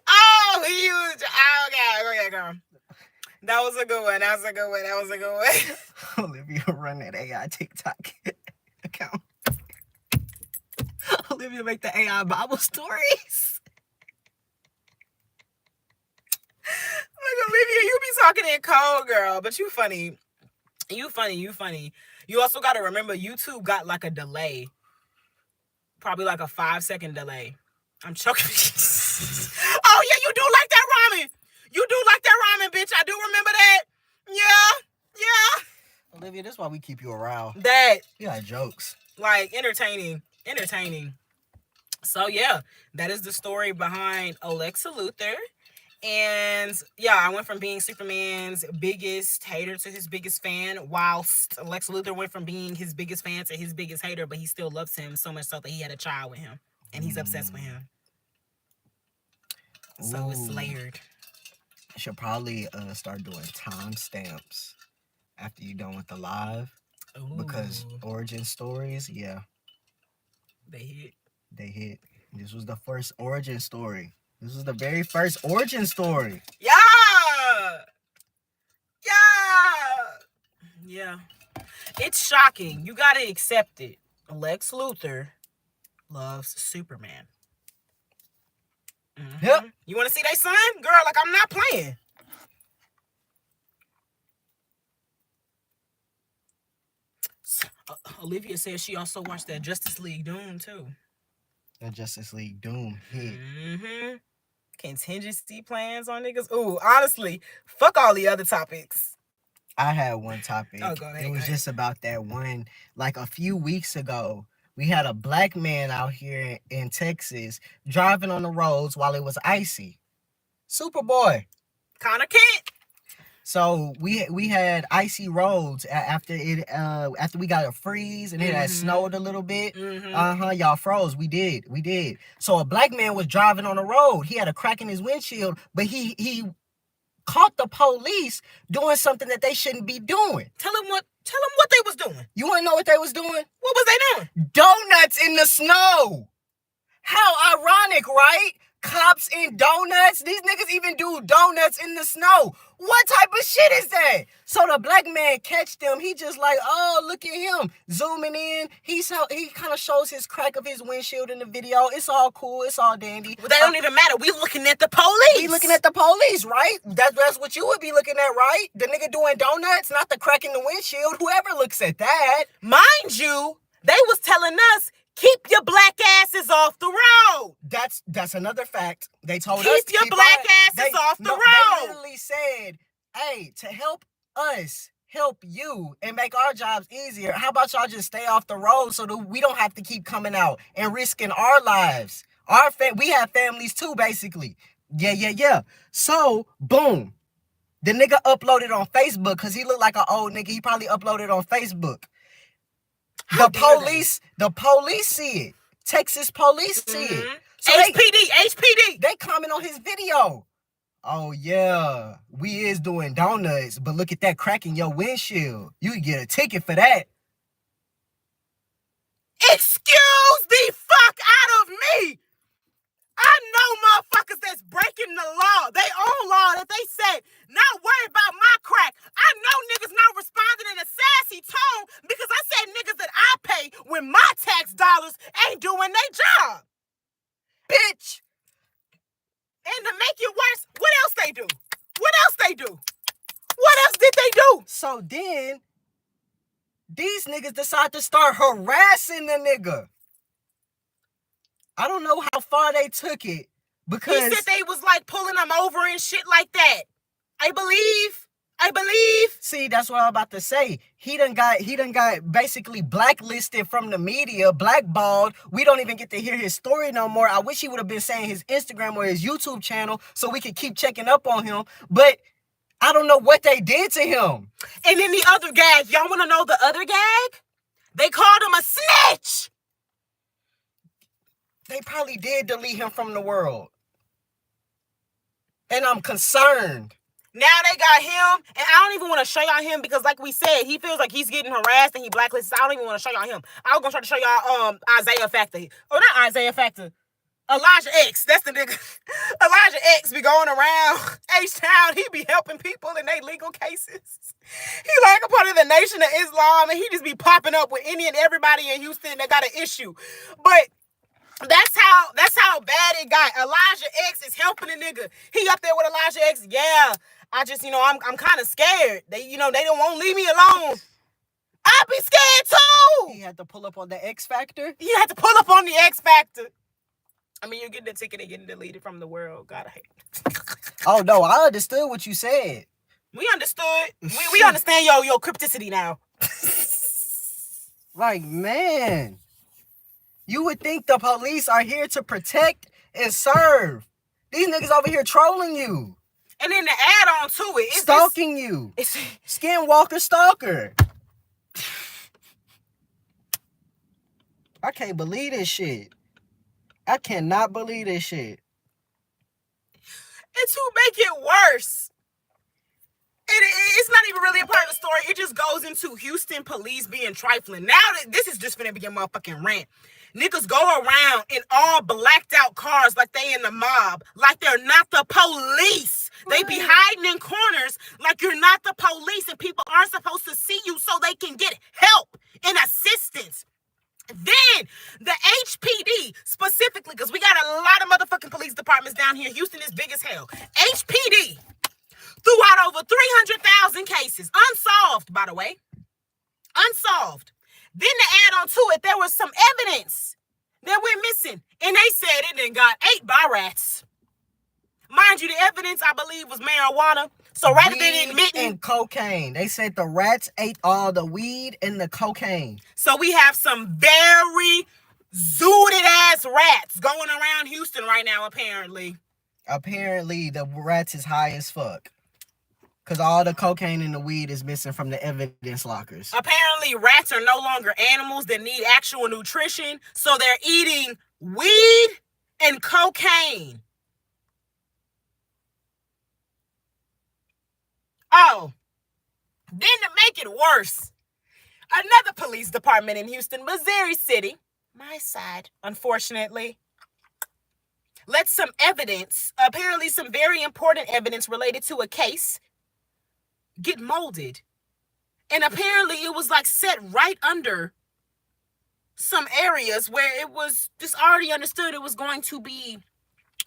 Oh, huge. Okay, girl. That was a good one. Olivia, run that AI TikTok account. Olivia, make the AI Bible stories. Look, Olivia, you be talking in code, girl, but you funny. You funny. You also got to remember, YouTube got like a delay. Probably like a 5-second delay. I'm choking. Oh, yeah, you do like that rhyming. You do like that rhyming, bitch. I do remember that. Yeah. Olivia, that's why we keep you around. That. You got jokes. Like, entertaining. So, yeah, that is the story behind Alexa Luthor. And yeah, I went from being Superman's biggest hater to his biggest fan, whilst Lex Luthor went from being his biggest fan to his biggest hater, but he still loves him so much so that he had a child with him, and he's obsessed with him. So it's layered. I should probably start doing timestamps after you're done with the live. Ooh. Because origin stories, yeah. They hit. This was the first origin story. This was the very first origin story. Yeah. It's shocking. You gotta accept it. Lex Luthor loves Superman. Mm-hmm. Yep. You want to see that son? Girl, like I'm not playing. Olivia says she also watched that Justice League Doom too. That Justice League Doom hit. Mm-hmm. Contingency plans on niggas. Ooh, honestly, fuck all the other topics. I had one topic. Oh, go ahead. It was just about that one. Like a few weeks ago, we had a black man out here in Texas driving on the roads while it was icy. Superboy. Connor Kent. So we had icy roads after we got a freeze and it had snowed a little bit. Mm-hmm. Y'all froze. We did. So a black man was driving on the road. He had a crack in his windshield, but he caught the police doing something that they shouldn't be doing. Tell them what they was doing. You want to know what they was doing? What was they doing? Donuts in the snow. How ironic, right? cops in donuts. These niggas even do donuts in the snow. What type of shit is that? So the black man catch them. He just like, oh, look at him. Zooming in. He kind of shows his crack of his windshield in the video. It's all cool. It's all dandy. Well, that don't even matter. We looking at the police. We looking at the police, right? That's what you would be looking at, right? The nigga doing donuts, not the crack in the windshield. Whoever looks at that. Mind you, they was telling us, keep your black asses off the road. That's another fact. They told us keep your black asses off the road. They literally said, hey, to help us help you and make our jobs easier, how about y'all just stay off the road so that we don't have to keep coming out and risking our lives. We have families too, basically. Yeah. So, boom. The nigga uploaded on Facebook because he looked like an old nigga. He probably uploaded on Facebook. The police see it. Texas police see it. So HPD. They comment on his video. Oh, yeah, we is doing donuts, but look at that crack in your windshield. You can get a ticket for that. Excuse the fuck out of me. I know motherfuckers that's breaking the law. They own law that they say, not worry about my crack. I know niggas not responding in a sassy tone because I said niggas that I pay with my tax dollars ain't doing their job. Bitch. And to make it worse, what else they do? What else did they do? So then, these niggas decide to start harassing the nigga. I don't know how far they took it because he said they was like pulling him over and shit like that. I believe. See, that's what I'm about to say. He done got basically blacklisted from the media, blackballed. We don't even get to hear his story no more. I wish he would have been saying his Instagram or his YouTube channel so we could keep checking up on him. But I don't know what they did to him. And then the other gag, y'all want to know the other gag? They called him a snitch. They probably did delete him from the world. And I'm concerned. Now they got him, and I don't even want to show y'all him because, like we said, he feels like he's getting harassed and he blacklisted. I don't even want to show y'all him. I was gonna try to show y'all Isaiah Factor. Oh, not Isaiah Factor. Elijah X. That's the nigga. Elijah X be going around H-Town. He be helping people in their legal cases. He like a part of the Nation of Islam, and he just be popping up with any and everybody in Houston that got an issue. But that's how bad it got. Elijah X is helping a nigga. He up there with Elijah X. Yeah. I just, I'm kind of scared. They don't want to leave me alone. I be scared too. He had to pull up on the X Factor. He had to pull up on the X Factor. I mean, you're getting the ticket and getting deleted from the world. God, I hate it. Oh, no, I understood what you said. We understood. We understand your crypticity now. Like, man, you would think the police are here to protect and serve. These niggas over here trolling you. And then to add on to it, it's stalking you. Skinwalker stalker. I can't believe this shit. I cannot believe this shit. And to make it worse, it's not even really a part of the story. It just goes into Houston police being trifling. Now this is just finna be a motherfucking rant. Niggas go around in all blacked out cars like they in the mob, like they're not the police. They be hiding in corners like you're not the police and people aren't supposed to see you so they can get help and assistance. Then the HPD specifically, because we got a lot of motherfucking police departments down here. Houston is big as hell. HPD threw out over 300,000 cases. Unsolved, by the way. Unsolved. Then to add on to it, there was some evidence that went missing. And they said it done got ate by rats. Mind you, the evidence, I believe, was marijuana. So rather than admitting... and cocaine. They said the rats ate all the weed and the cocaine. So we have some very zooted-ass rats going around Houston right now, apparently. Apparently, the rats is high as fuck. Because all the cocaine and the weed is missing from the evidence lockers. Apparently, rats are no longer animals that need actual nutrition. So they're eating weed and cocaine. Oh, then to make it worse, another police department in Houston, Missouri City, my side, unfortunately, let some evidence, apparently some very important evidence related to a case, get molded. And apparently it was like set right under some areas where it was just already understood it was going to be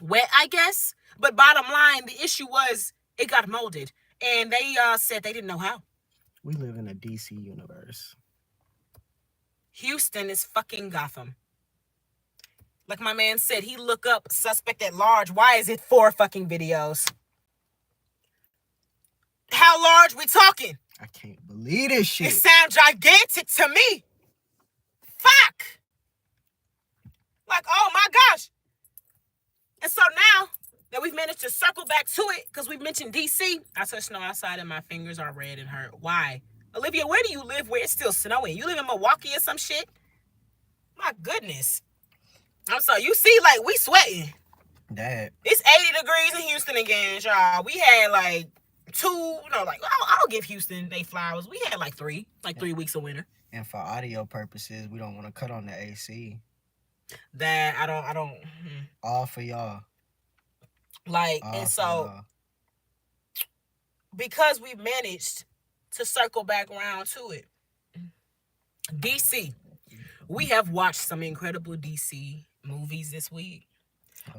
wet, I guess. But bottom line, the issue was it got molded. And they said they didn't know how. We live in a DC universe. Houston is fucking Gotham. Like my man said, he look up suspect at large. Why is it 4 fucking videos? How large we talking? I can't believe this shit. It sounds gigantic to me. Fuck. Like, oh my gosh. And so now that we've managed to circle back to it, because we mentioned DC, I touched snow outside and my fingers are red and hurt. Why? Olivia, where do you live where it's still snowing? You live in Milwaukee or some shit? My goodness. I'm sorry. You see, like, we sweating. That. It's 80 degrees in Houston again, y'all. We had, like, 2, like, I'll give Houston they flowers. We had, like, 3 weeks of winter. And for audio purposes, we don't want to cut on the AC. That, I don't. All for y'all. Like, All and for so, y'all. because we managed to circle back around to it, DC, we have watched some incredible DC movies this week.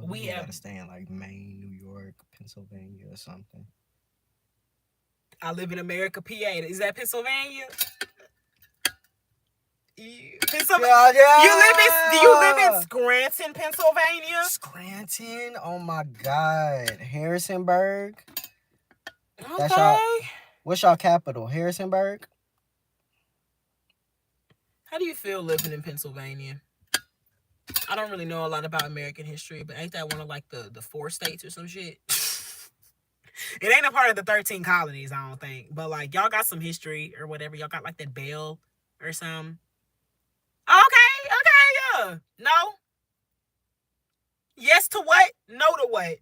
We gotta stay in like Maine, New York, Pennsylvania, or something. I live in America, PA. Is that Pennsylvania? Pennsylvania. Yeah. Do you live in Scranton, Pennsylvania? Scranton? Oh my God. Harrisonburg? Okay. That's what's y'all capital? Harrisonburg? How do you feel living in Pennsylvania? I don't really know a lot about American history, but ain't that one of like the 4 states or some shit? It ain't a part of the 13 colonies, I don't think. But like y'all got some history or whatever. Y'all got like that bell or something. Okay, yeah. No. Yes to what? No to what?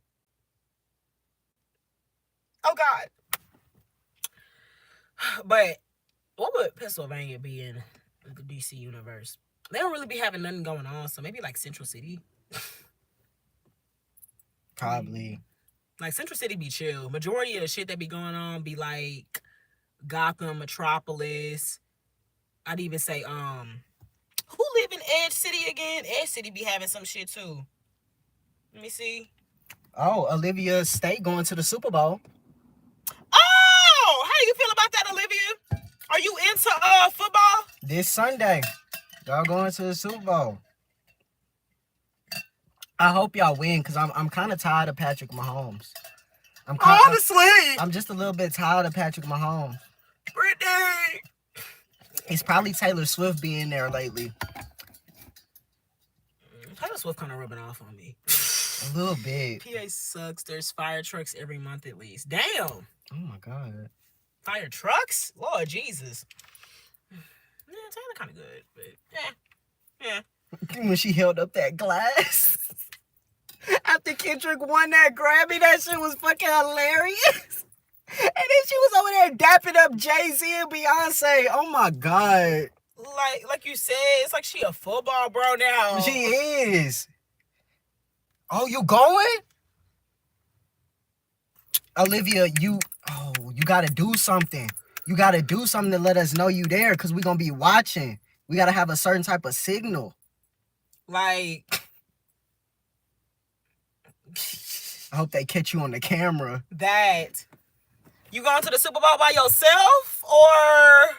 Oh God. But what would Pennsylvania be in the DC universe? They don't really be having nothing going on, so maybe like Central City. Probably. Like Central City be chill. Majority of the shit that be going on be like Gotham, Metropolis. I'd even say who live in Edge City again? Edge City be having some shit too. Let me see. Oh, Olivia State going to the Super Bowl. Oh, how do you feel about that, Olivia? Are you into football? This Sunday, y'all going to the Super Bowl. I hope y'all win because I'm kind of tired of Patrick Mahomes. Honestly, I'm just a little bit tired of Patrick Mahomes. Brittany. It's probably Taylor Swift being there lately. Taylor Swift kind of rubbing off on me. A little bit. PA sucks. There's fire trucks every month at least. Damn. Oh my God. Fire trucks? Lord Jesus. Yeah, Taylor kind of good, but yeah. When she held up that glass after Kendrick won that Grammy, that shit was fucking hilarious. And then she was over there dapping up Jay-Z and Beyonce. Oh my God. Like you said, it's like she a football bro now. She is. Oh, you going? Olivia, you gotta do something. You gotta do something to let us know you there, because we're gonna be watching. We gotta have a certain type of signal. Like, I hope they catch you on the camera. That. You going to the Super Bowl by yourself, or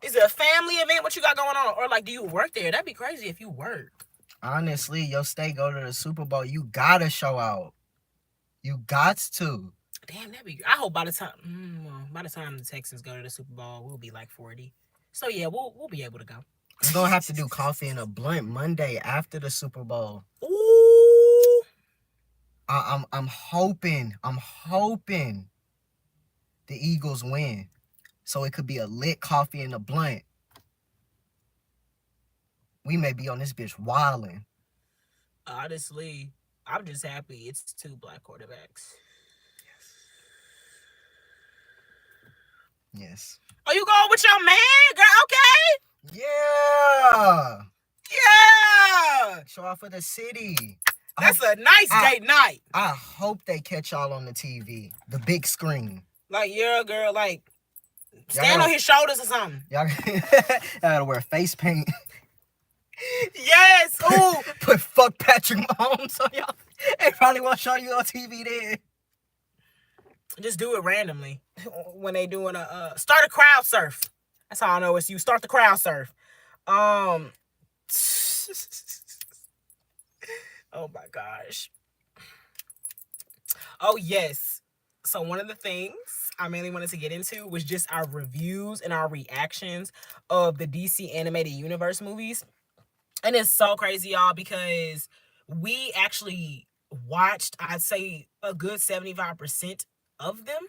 is it a family event? What you got going on? Or like, do you work there? That'd be crazy if you work. Honestly, your state go to the Super Bowl, you gotta show out. You got to. Damn, that'd be. I hope by the time the Texans go to the Super Bowl, we'll be like 40. So yeah, we'll be able to go. I'm gonna have to do coffee and a blunt Monday after the Super Bowl. Ooh. I'm hoping the Eagles win, so it could be a lit coffee and a blunt. We may be on this bitch wilding. Honestly, I'm just happy it's 2 black quarterbacks. Yes. Are you going with your man, girl? Okay. Yeah. Yeah. Show out for the city. That's a nice date night. I hope they catch y'all on the TV, the big screen. Like, yeah, girl, like, stand on his shoulders or something. Y'all gotta wear face paint. Yes. Ooh. Put fuck Patrick Mahomes on y'all. They probably won't show you on TV then. Just do it randomly when they doing start a crowd surf. That's how I know it's you. Start the crowd surf. Oh my gosh. Oh yes. So one of the things I mainly wanted to get into was just our reviews and our reactions of the DC animated universe movies. And it's so crazy, y'all, because we actually watched, I'd say, a good 75% of them.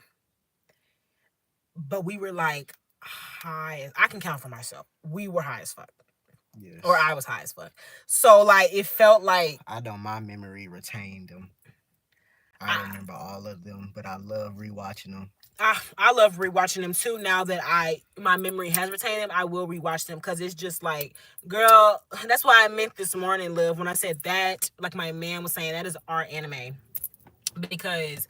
But we were like high. I can count for myself. We were high as fuck. Yes. Or I was high as fuck. So, like, it felt like... I know my memory retained them. I remember all of them, but I love rewatching them. I love rewatching them too. Now that my memory has retained them, I will rewatch them because it's just like, girl, that's why I meant this morning, Liv, when I said that, like my man was saying, that is our anime. Because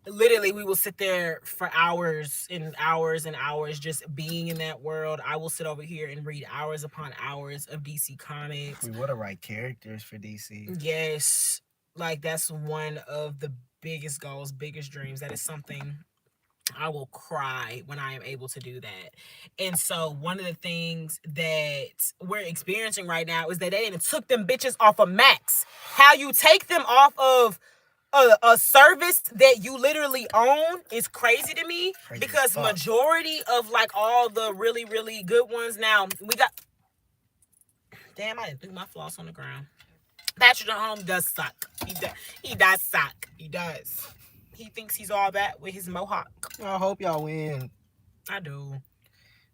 literally we will sit there for hours and hours and hours just being in that world. I will sit over here and read hours upon hours of DC comics. We would have write characters for DC. Yes. Like, that's one of the biggest goals, biggest dreams. That is something I will cry when I am able to do that. And so one of the things that we're experiencing right now is that they even took them bitches off of Max. How you take them off of a service that you literally own is crazy to me. Crazy because majority of like all the really, really good ones now, we got... Damn, I didn't throw my floss on the ground. Patrick Mahomes does suck. He does suck. He does. He thinks he's all that with his mohawk. I hope y'all win. I do.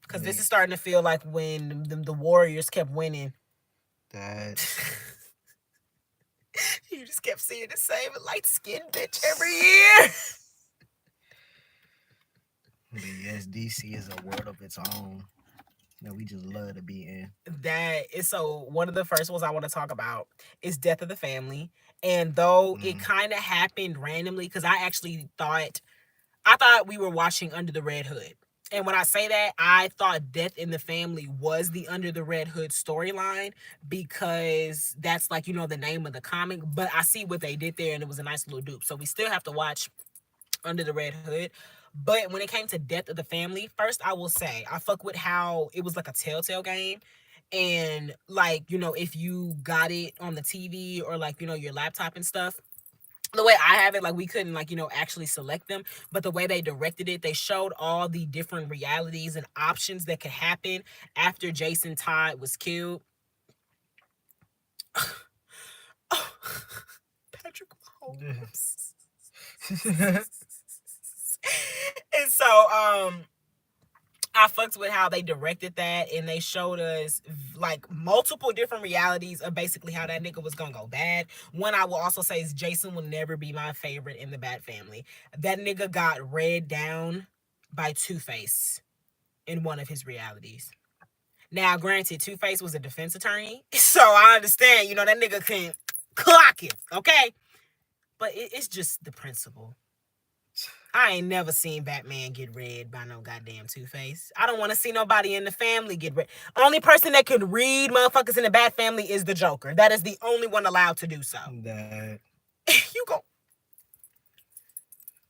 Because this is starting to feel like when the Warriors kept winning. That... You just kept seeing the same light-skinned bitch every year. But yes, DC is a world of its own that we just love to be in. That is so. One of the first ones I want to talk about is Death of the Family. And though it kind of happened randomly, because I thought we were watching Under the Red Hood. And when I say that, I thought Death in the Family was the Under the Red Hood storyline because that's like, the name of the comic. But I see what they did there, and it was a nice little dupe. So we still have to watch Under the Red Hood. But when it came to Death of the Family, first I will say, I fuck with how it was like a Telltale game. And like, if you got it on the TV or like, your laptop and stuff, the way I have it, like we couldn't like, actually select them, but the way they directed it, they showed all the different realities and options that could happen after Jason Todd was killed. Oh, Patrick Mahomes. And so, I fucked with how they directed that, and they showed us like multiple different realities of basically how that nigga was gonna go bad. One I will also say is Jason will never be my favorite in the Bat family. That nigga got read down by Two-Face in one of his realities. Now, granted, Two-Face was a defense attorney, so I understand, that nigga can clock it, okay? But it's just the principle. I ain't never seen Batman get read by no goddamn Two-Face. I don't want to see nobody in the family get read. Only person that can read motherfuckers in the Bat family is the Joker. That is the only one allowed to do so. That... You go...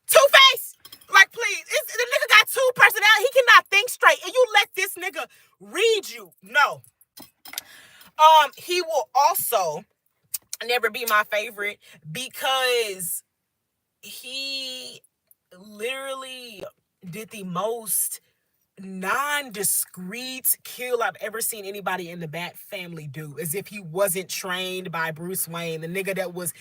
Two-Face! Like, please. The nigga got two personalities. He cannot think straight. And you let this nigga read you. No. He will also never be my favorite because he... literally did the most non-discreet kill I've ever seen anybody in the Bat family do, as if he wasn't trained by Bruce Wayne, the nigga that was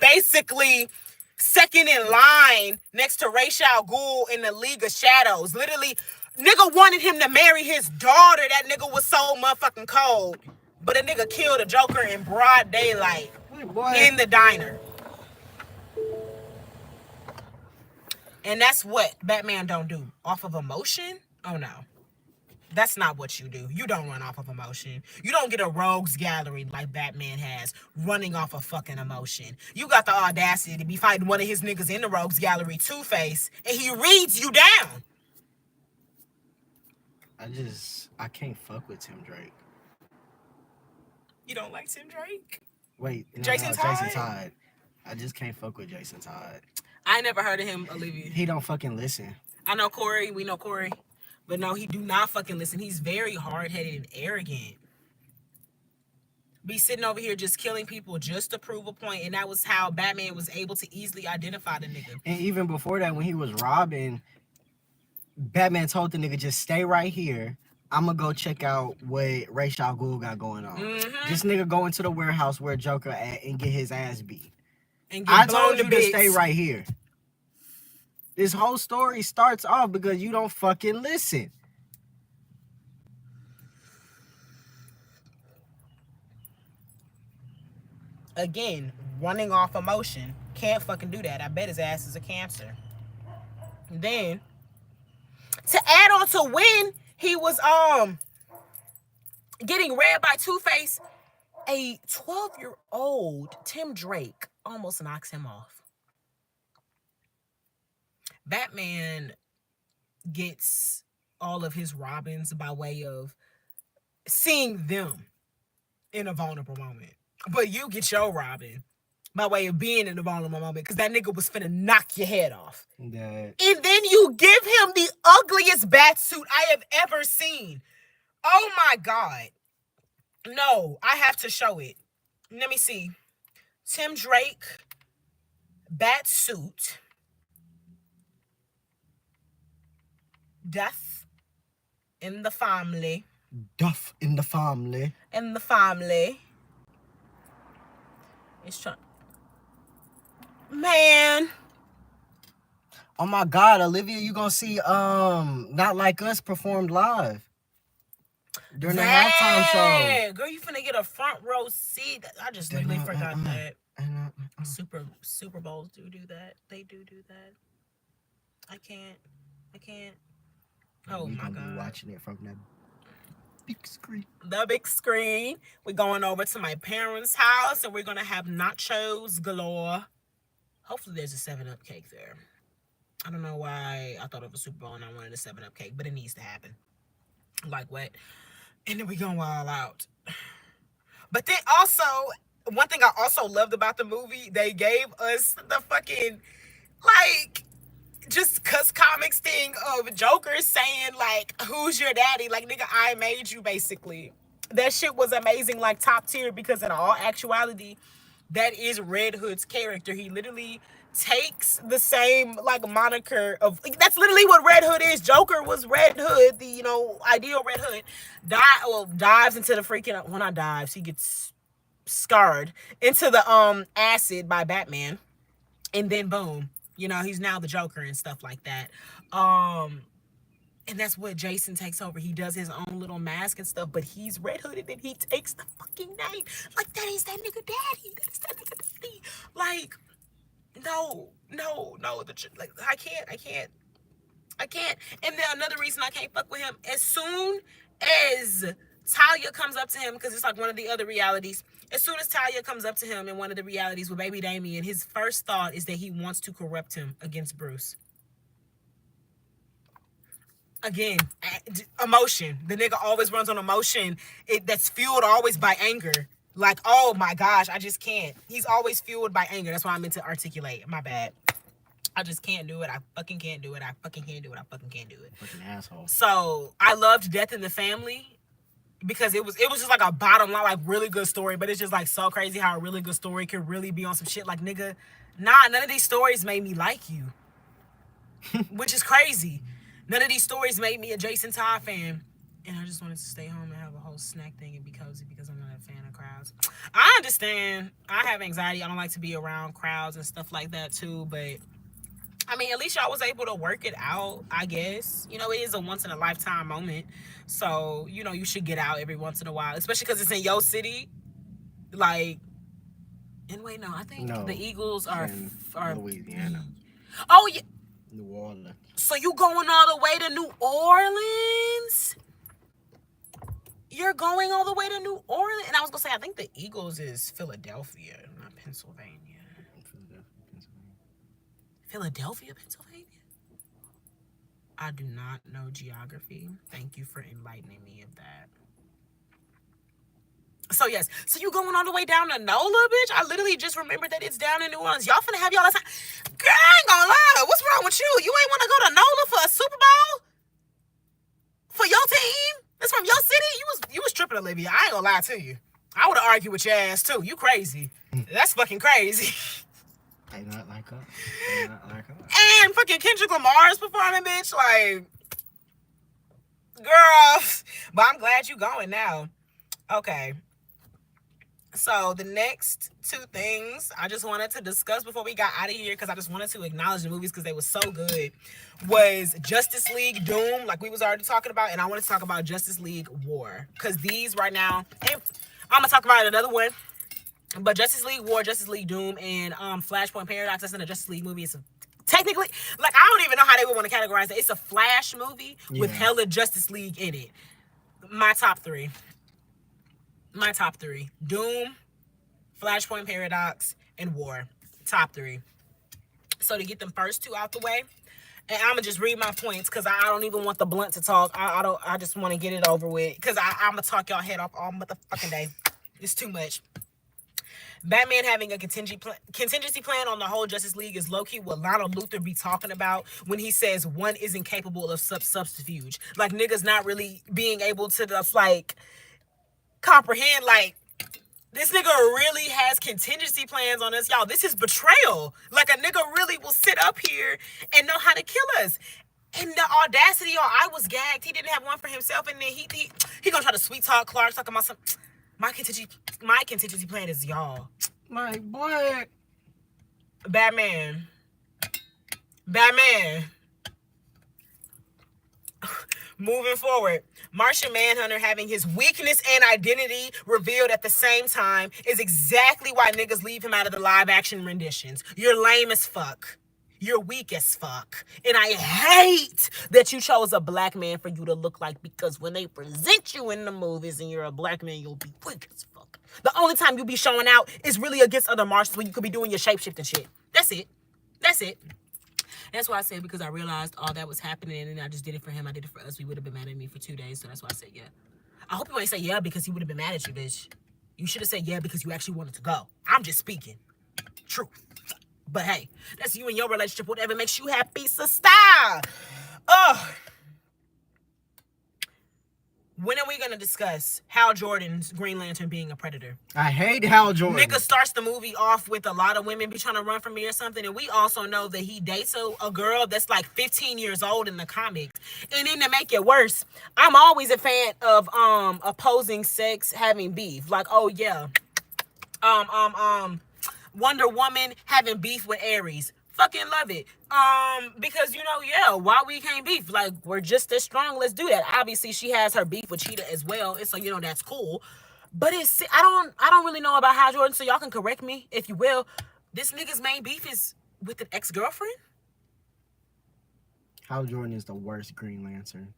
basically second in line next to Ra's al Ghul in the League of Shadows. Literally, nigga wanted him to marry his daughter. That nigga was so motherfucking cold. But a nigga killed a Joker in broad daylight in the diner. And that's what Batman don't do. Off of emotion? Oh, no. That's not what you do. You don't run off of emotion. You don't get a rogues gallery like Batman has, running off of fucking emotion. You got the audacity to be fighting one of his niggas in the rogues gallery, Two-Face, and he reads you down. I can't fuck with Tim Drake. You don't like Tim Drake? Wait, no, Jason Jason Todd? Todd. I just can't fuck with Jason Todd. I never heard of him, Olivia. He don't fucking listen. I know Corey. We know Corey. But no, he do not fucking listen. He's very hard-headed and arrogant. Be sitting over here just killing people just to prove a point, and that was how Batman was able to easily identify the nigga. And even before that, when he was robbing, Batman told the nigga, just stay right here. I'm gonna go check out what Ra's al Ghul got going on. Mm-hmm. This nigga go into the warehouse where Joker at and get his ass beat. And get I blown told to you to bits. stay right here. This whole story starts off because you don't fucking listen. Again, running off emotion. Can't fucking do that. I bet his ass is a cancer. Then, to add on to when he was getting read by Two-Face, a 12-year-old Tim Drake almost knocks him off. Batman gets all of his Robins by way of seeing them in a vulnerable moment. But you get your Robin by way of being in a vulnerable moment because that nigga was finna knock your head off. That... And then you give him the ugliest bat suit I have ever seen. Oh my God. No, I have to show it. Let me see. Tim Drake, bat suit. Death in the family. Duff in the family. In the family. It's trying. Man. Oh my God, Olivia, you gonna see Not Like Us performed live during the halftime show. Girl, you finna get a front row seat. I just literally forgot that. Super Bowls do that. They do that. I can't. Oh my God. Be watching it from that big screen. The big screen. We're going over to my parents' house and we're gonna have nachos galore. Hopefully there's a 7-Up cake there. I don't know why I thought of a Super Bowl and I wanted a 7-Up cake, but it needs to happen. Like what? And then we going all out. But then also, one thing I also loved about the movie, they gave us the fucking, like, just cuss comics thing of Joker saying, like, who's your daddy? Like, nigga, I made you, basically. That shit was amazing, like, top tier, because in all actuality, that is Red Hood's character. He literally takes the same, like, moniker of, that's literally what Red Hood is. Joker was Red Hood, the, ideal Red Hood. Dives into the freaking, well, not dives, he gets scarred into the acid by Batman. And then boom. He's now the Joker and stuff like that. And that's what Jason takes over. He does his own little mask and stuff, but he's Red Hood and then he takes the fucking name. Like, that is that nigga daddy. That is that nigga daddy. Like, no. Like, I can't. And then another reason I can't fuck with him, as soon as Talia comes up to him, because it's like one of the other realities. As soon as Talia comes up to him in one of the realities with baby Damien, his first thought is that he wants to corrupt him against Bruce. Again, emotion. The nigga always runs on emotion. That's fueled always by anger. Like, oh my gosh, I just can't. He's always fueled by anger. That's what I meant to articulate. My bad. I just can't do it. I fucking can't do it. I fucking can't do it. Fucking asshole. So I loved Death in the Family. Because it was just like a bottom line, like really good story, but it's just like so crazy how a really good story could really be on some shit like, nigga, none of these stories made me like you. Which is crazy. None of these stories made me a Jason Todd fan. And I just wanted to stay home and have a whole snack thing and be cozy because I'm not a fan of crowds. I understand. I have anxiety. I don't like to be around crowds and stuff like that too, but I mean, at least y'all was able to work it out, I guess. It is a once-in-a-lifetime moment. So, you should get out every once in a while. Especially because it's in your city. Like, and wait, no, I think the Eagles are Louisiana. Oh, yeah. New Orleans. So you going all the way to New Orleans? You're going all the way to New Orleans, and I was gonna say I think the Eagles is Philadelphia, not Pennsylvania. Philadelphia, Pennsylvania. I do not know geography. Thank you for enlightening me of that. So yes, so you going all the way down to NOLA, bitch? I literally just remembered that it's down in New Orleans. Y'all finna have y'all last time. Girl, I ain't gonna lie. What's wrong with you? You ain't wanna go to NOLA for a Super Bowl? For your team? It's from your city? You was tripping, Olivia. I ain't gonna lie to you. I would have argued with your ass too. You crazy. That's fucking crazy. They not like us. They not like us. And fucking Kendrick Lamar's performing, bitch. Like, girl. But I'm glad you going now. Okay. So the next two things I just wanted to discuss before we got out of here, because I just wanted to acknowledge the movies because they were so good, was Justice League Doom, like we was already talking about, and I wanted to talk about Justice League War, because these right now, and I'm gonna talk about another one, but Justice League War, Justice League Doom, and Flashpoint Paradox, that's in a Justice League movie. It's technically, like, I don't even know how they would want to categorize it. It's a Flash movie with hella Justice League in it. My top three. Doom, Flashpoint Paradox, and War. Top three. So to get them first two out the way, and I'm gonna just read my points because I don't even want the blunt to talk. I just want to get it over with because I'm gonna talk y'all head off all motherfucking day. It's too much. Batman having a contingency plan on the whole Justice League is low-key what Lionel Luthor be talking about when he says one isn't capable of subterfuge. Like, niggas not really being able to just, like, comprehend, like, this nigga really has contingency plans on us. Y'all, this is betrayal. Like, a nigga really will sit up here and know how to kill us. And the audacity, y'all, I was gagged. He didn't have one for himself, and then he gonna try to sweet talk Clark, talking about some, my contingency plan is y'all. Like, boy. Batman. Moving forward, Martian Manhunter having his weakness and identity revealed at the same time is exactly why niggas leave him out of the live action renditions. You're lame as fuck. You're weak as fuck. And I hate that you chose a black man for you to look like, because when they present you in the movies and you're a black man, you'll be weak as fuck. The only time you'll be showing out is really against other Martians when you could be doing your shapeshifting shit. That's it. That's why I said, because I realized all that was happening and I just did it for him. I did it for us. We would have been mad at me for 2 days. So that's why I said yeah. I hope you ain't say yeah because he would have been mad at you, bitch. You should have said yeah because you actually wanted to go. I'm just speaking. Truth. But hey, that's you and your relationship. Whatever makes you happy, sister. Ugh. When are we going to discuss Hal Jordan's Green Lantern being a predator? I hate Hal Jordan. Nigga starts the movie off with a lot of women be trying to run from me or something. And we also know that he dates a girl that's like 15 years old in the comics. And then to make it worse, I'm always a fan of opposing sex having beef. Like, oh yeah. Wonder Woman having beef with Ares. Fucking love it. Because, you know, yeah, why we can't beef? Like, we're just as strong. Let's do that. Obviously, she has her beef with Cheetah as well. And so, you know, that's cool. But I don't really know about Hal Jordan, so y'all can correct me, if you will. This nigga's main beef is with an ex-girlfriend? Hal Jordan is the worst Green Lantern.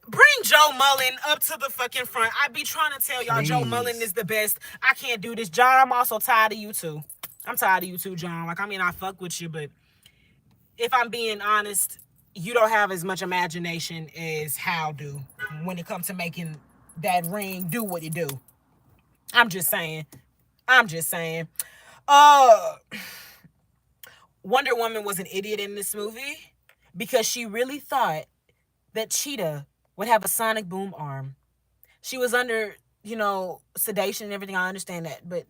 Bring Joe Mullen up to the fucking front. I be trying to tell y'all Joe Mullen is the best. I can't do this. John, I'm also tired of you too. I'm tired of you too, John. Like, I mean, I fuck with you, but if I'm being honest, you don't have as much imagination as Hal do when it comes to making that ring do what it do. I'm just saying. Wonder Woman was an idiot in this movie because she really thought that Cheetah would have a sonic boom arm. She was under, you know, sedation and everything. I understand that, but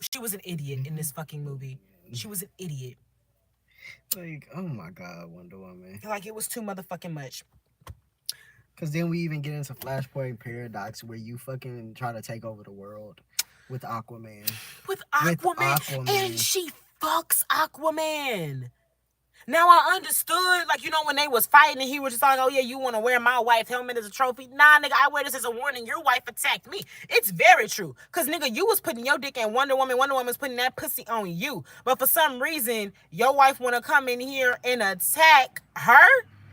she was an idiot in this fucking movie. She was an idiot. Like, oh my God, Wonder Woman. Like, it was too motherfucking much. Because then we even get into Flashpoint Paradox where you fucking try to take over the world with Aquaman. With Aquaman. And she fucks Aquaman. Now I understood, like, you know, when they was fighting and he was just like, oh yeah, you want to wear my wife's helmet as a trophy? Nah, nigga, I wear this as a warning. Your wife attacked me. It's very true. Because, nigga, you was putting your dick in Wonder Woman. Wonder Woman's putting that pussy on you. But for some reason, your wife want to come in here and attack her?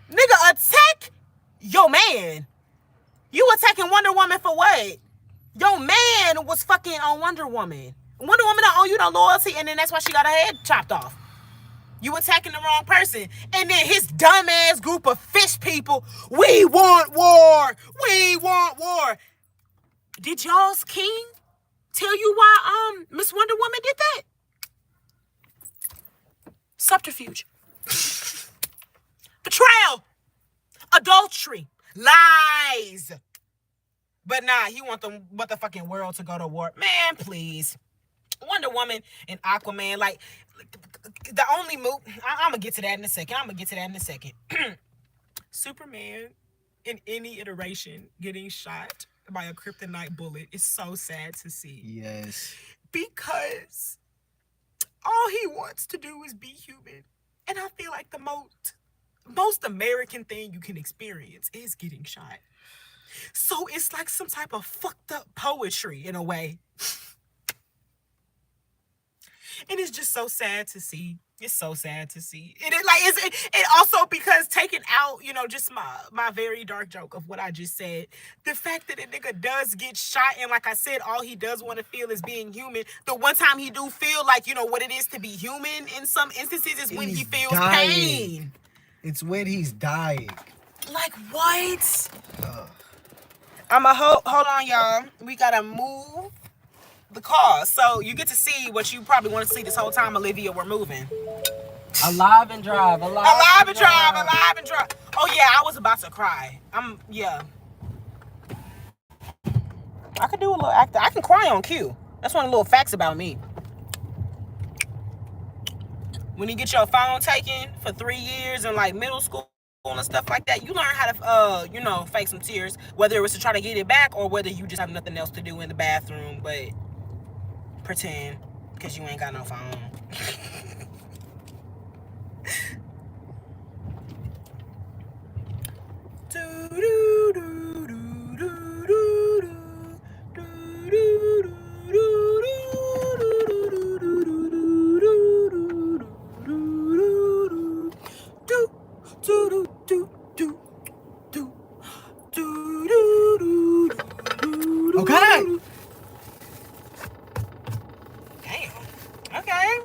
Nigga, attack your man. You attacking Wonder Woman for what? Your man was fucking on Wonder Woman. Wonder Woman don't owe you no loyalty, and then that's why she got her head chopped off. You attacking the wrong person. And then his dumbass group of fish people, we want war. We want war. Did y'all's king tell you why Miss Wonder Woman did that? Subterfuge. Betrayal. Adultery. Lies. But nah, he want the fucking world to go to war. Man, please. Wonder Woman and Aquaman, like the only move. I'm gonna get to that in a second. Superman, in any iteration, getting shot by a kryptonite bullet is so sad to see. Yes. Because all he wants to do is be human, and I feel like the most American thing you can experience is getting shot. So it's like some type of fucked up poetry in a way. And it's just so sad to see. It's so sad to see. It also because taking out, just my very dark joke of what I just said, the fact that a nigga does get shot and like I said, all he does want to feel is being human. The one time he do feel like, what it is to be human in some instances is when he feels pain. It's when he's dying. Like what? I'ma hold on, y'all. We gotta move the car, so you get to see what you probably want to see this whole time, Olivia. We're moving. Alive and drive. Alive and drive. Oh yeah, I was about to cry. I could do a little acting. I can cry on cue. That's one of the little facts about me. When you get your phone taken for 3 years in like middle school and stuff like that, you learn how to fake some tears, whether it was to try to get it back or whether you just have nothing else to do in the bathroom but pretend because you ain't got no phone. Okay. Damn. Okay.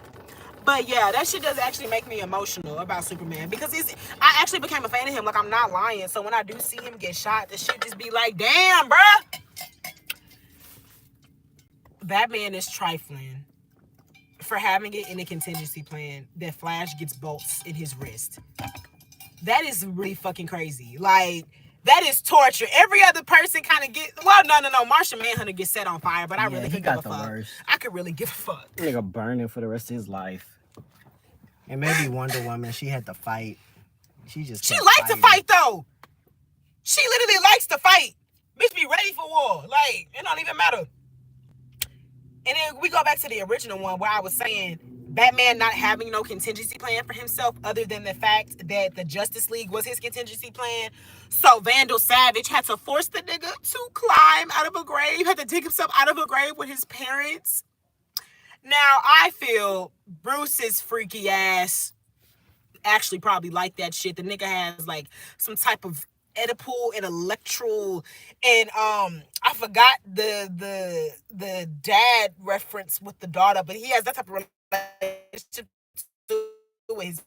But yeah, that shit does actually make me emotional about Superman because I actually became a fan of him. Like, I'm not lying. So when I do see him get shot, the shit just be like, damn, bruh. Batman is trifling for having it in a contingency plan that Flash gets bolts in his wrist. That is really fucking crazy. Like, that is torture. Every other person kind of get... Well, no. Martian Manhunter gets set on fire, but I really could give a fuck. Worst. I could really give a fuck. Nigga burning for the rest of his life. And maybe Wonder Woman, she had to fight. She likes to fight, though. She literally likes to fight. Bitch be ready for war. Like, it don't even matter. And then we go back to the original one where I was saying Batman not having no contingency plan for himself other than the fact that the Justice League was his contingency plan. So Vandal Savage had to force the nigga to climb out of a grave, had to dig himself out of a grave with his parents. Now, I feel Bruce's freaky ass actually probably like that shit. The nigga has like some type of Oedipal and electoral, and I forgot the dad reference with the daughter, but he has that type of relationship with his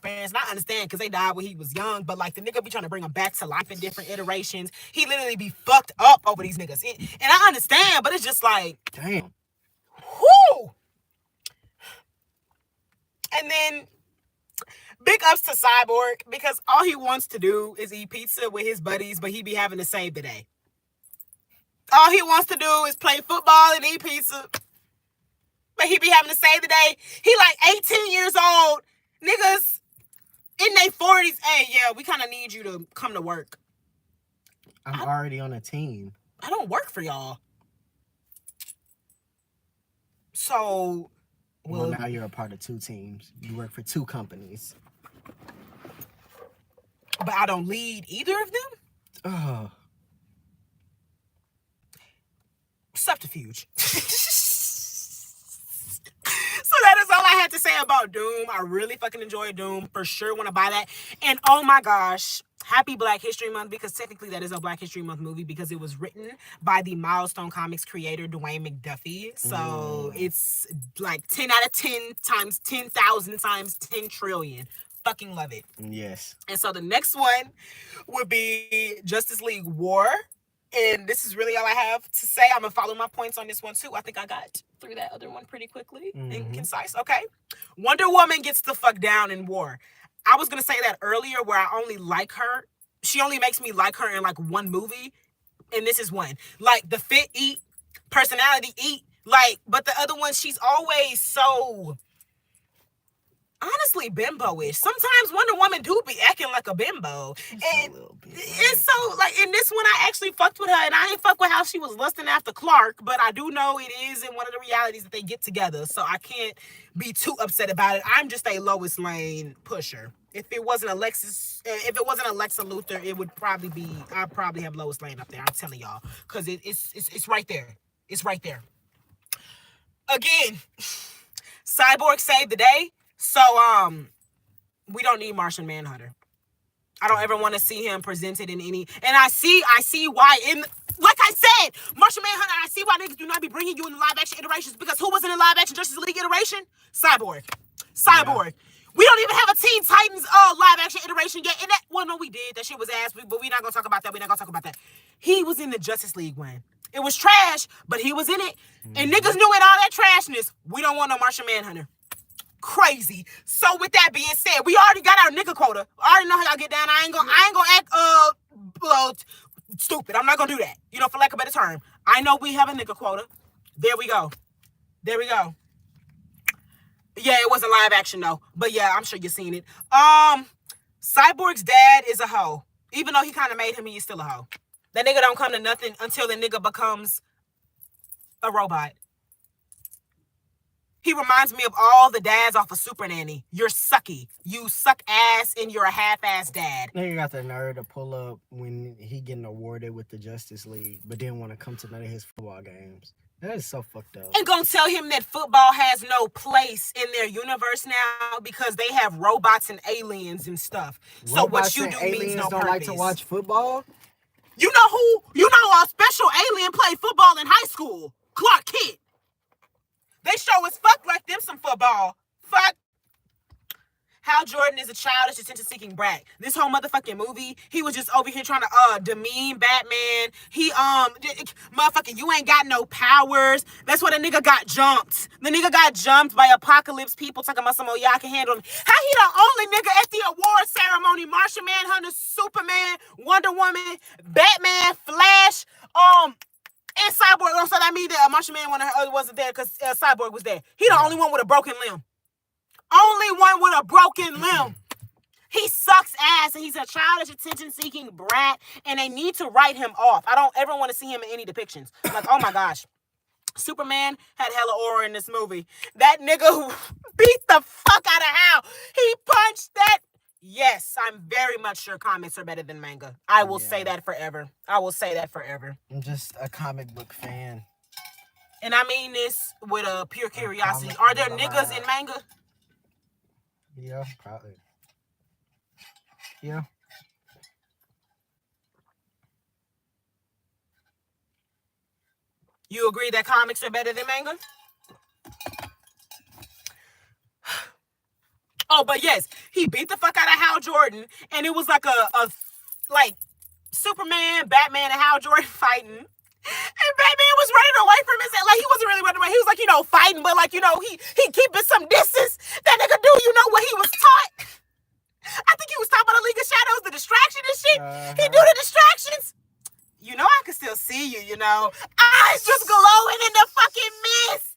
parents. And I understand because they died when he was young, but like the nigga be trying to bring him back to life in different iterations. He literally be fucked up over these niggas, and I understand, but it's just like, damn. Whoo! And then big ups to Cyborg because all he wants to do is eat pizza with his buddies, but he be having to save the day. All he wants to do is play football and eat pizza, but he be having to save the day. He like 18 years old. Niggas in their 40s. Hey, yeah, we kind of need you to come to work. I'm already on a team. I don't work for y'all. So... Well, now you're a part of 2 teams. You work for 2 companies. But I don't lead either of them? Oh. Subterfuge. So that is all I had to say about Doom. I really fucking enjoy Doom. For sure want to buy that. And oh my gosh, Happy Black History Month, because technically that is a Black History Month movie because it was written by the Milestone Comics creator Dwayne McDuffie. So it's like 10 out of 10 times 10,000 times 10 trillion. Fucking love it. Yes. And so the next one would be Justice League War. And this is really all I have to say. I'm going to follow my points on this one too. I think I got through that other one pretty quickly and concise. Okay. Wonder Woman gets the fuck down in War. I was going to say that earlier where I only like her. She only makes me like her in like one movie. And this is one. Like the fit eat, personality eat. Like, but the other one, she's always so... honestly bimbo-ish. Sometimes Wonder Woman do be acting like a bimbo. And it's so, like, in this one, I actually fucked with her, and I ain't fuck with how she was lusting after Clark, but I do know it is in one of the realities that they get together, so I can't be too upset about it. I'm just a Lois Lane pusher. If it wasn't Alexa Luthor, it would probably be, I'd probably have Lois Lane up there. I'm telling y'all, because it's right there. It's right there. Again, Cyborg saved the day. So, we don't need Martian Manhunter. I don't ever want to see him presented in any... And I see why in... Like I said, Martian Manhunter, I see why niggas do not be bringing you in the live-action iterations, because who was in the live-action Justice League iteration? Cyborg. Yeah. We don't even have a Teen Titans live-action iteration yet. And that... Well, no, we did. That shit was ass, but we're not going to talk about that. He was in the Justice League one. It was trash, but he was in it. And niggas knew in all that trashness, we don't want no Martian Manhunter. Crazy. So with that being said, we already got our nigga quota. I already know how y'all get down. I ain't gonna act stupid. I'm not gonna do that. For lack of a better term. I know we have a nigga quota. There we go. Yeah, it wasn't live action though. But yeah, I'm sure you've seen it. Cyborg's dad is a hoe. Even though he kind of made him, he's still a hoe. That nigga don't come to nothing until the nigga becomes a robot. He reminds me of all the dads off of Super Nanny. You're sucky. You suck ass and you're a half-ass dad. Nigga got the nerve to pull up when he getting awarded with the Justice League, but didn't want to come to none of his football games. That is so fucked up. And gonna tell him that football has no place in their universe now because they have robots and aliens and stuff. So what you do means no purpose. Don't like to watch football? You know a special alien played football in high school. Clark Kent. They show as fuck like them some football. Fuck. Hal Jordan is a childish, attention-seeking brat. This whole motherfucking movie, he was just over here trying to demean Batman. He, motherfucking, you ain't got no powers. That's why the nigga got jumped. The nigga got jumped by Apocalypse people talking about some, y'all can handle him. How he the only nigga at the award ceremony? Martian Manhunter, Superman, Wonder Woman, Batman, Flash, and Cyborg. So that means that Martian Man wasn't there because Cyborg was there. He the only one with a broken limb. Only one with a broken limb. He sucks ass and he's a childish, attention-seeking brat, and they need to write him off. I don't ever want to see him in any depictions. Like, oh my gosh. Superman had hella aura in this movie. That nigga who beat the fuck out of Hal. He punched that. Yes, I'm very much sure comics are better than manga. I will say that forever. I'm just a comic book fan. And I mean this with a pure curiosity. Are there niggas in manga? Yeah, probably. Yeah. You agree that comics are better than manga? Oh, but yes, he beat the fuck out of Hal Jordan, and it was like a Superman, Batman, and Hal Jordan fighting. And Batman was running away from his head. Like, he wasn't really running away. He was like, fighting, but he keeping some distance. That nigga do, what he was taught? I think he was taught by the League of Shadows, the distraction and shit. He do the distractions. I can still see you, Eyes just glowing in the fucking mist.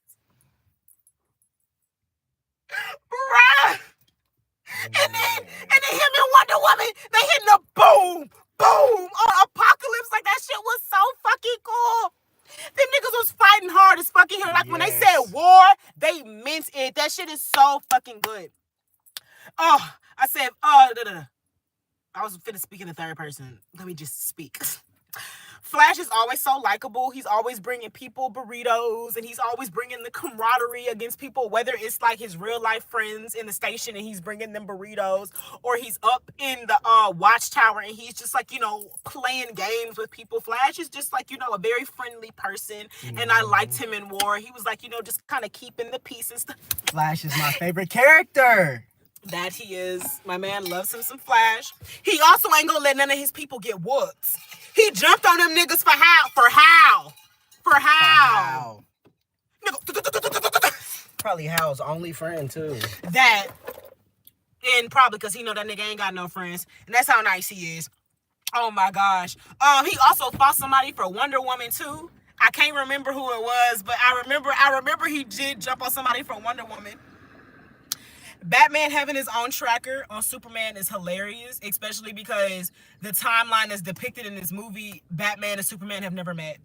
Bruh. And then him and Wonder Woman, they hitting a boom, boom on Apocalypse. Like, that shit was so fucking cool. Them niggas was fighting hard as fucking here. Like, when they said war, they meant it. That shit is so fucking good. Oh, I said, I was finna speak in the third person. Let me just speak. Flash is always so likable. He's always bringing people burritos, and he's always bringing the camaraderie against people, whether it's like his real life friends in the station and he's bringing them burritos, or he's up in the watchtower and he's just like, playing games with people. Flash is just like, a very friendly person, and I liked him in War. He was like, just kind of keeping the peace and stuff. Flash is my favorite character. That he is. My man loves him some Flash. He also ain't gonna let none of his people get whooped. He jumped on them niggas for how? Nigga. Probably Hal's only friend too. That, and probably because he know that nigga ain't got no friends. And that's how nice he is. Oh my gosh. He also fought somebody for Wonder Woman too. I can't remember who it was, but I remember he did jump on somebody for Wonder Woman. Batman having his own tracker on Superman is hilarious, especially because the timeline that's depicted in this movie, Batman and Superman have never met.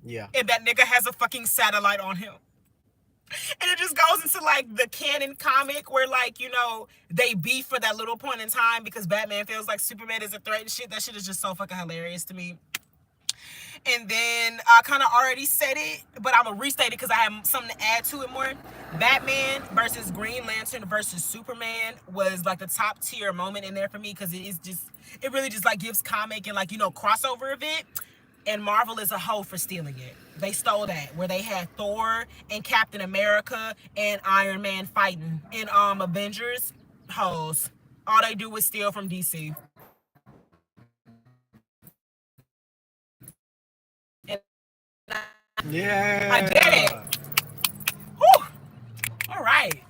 Yeah. And that nigga has a fucking satellite on him. And it just goes into like the canon comic where like, they beef for that little point in time because Batman feels like Superman is a threat and shit. That shit is just so fucking hilarious to me. And then I kind of already said it, but I'm going to restate it because I have something to add to it more. Batman versus Green Lantern versus Superman was like the top tier moment in there for me because it really just like gives comic and like, crossover of it. And Marvel is a hoe for stealing it. They stole that where they had Thor and Captain America and Iron Man fighting in Avengers. Hoes. All they do is steal from DC. Yeah. I get it. Whew. All right.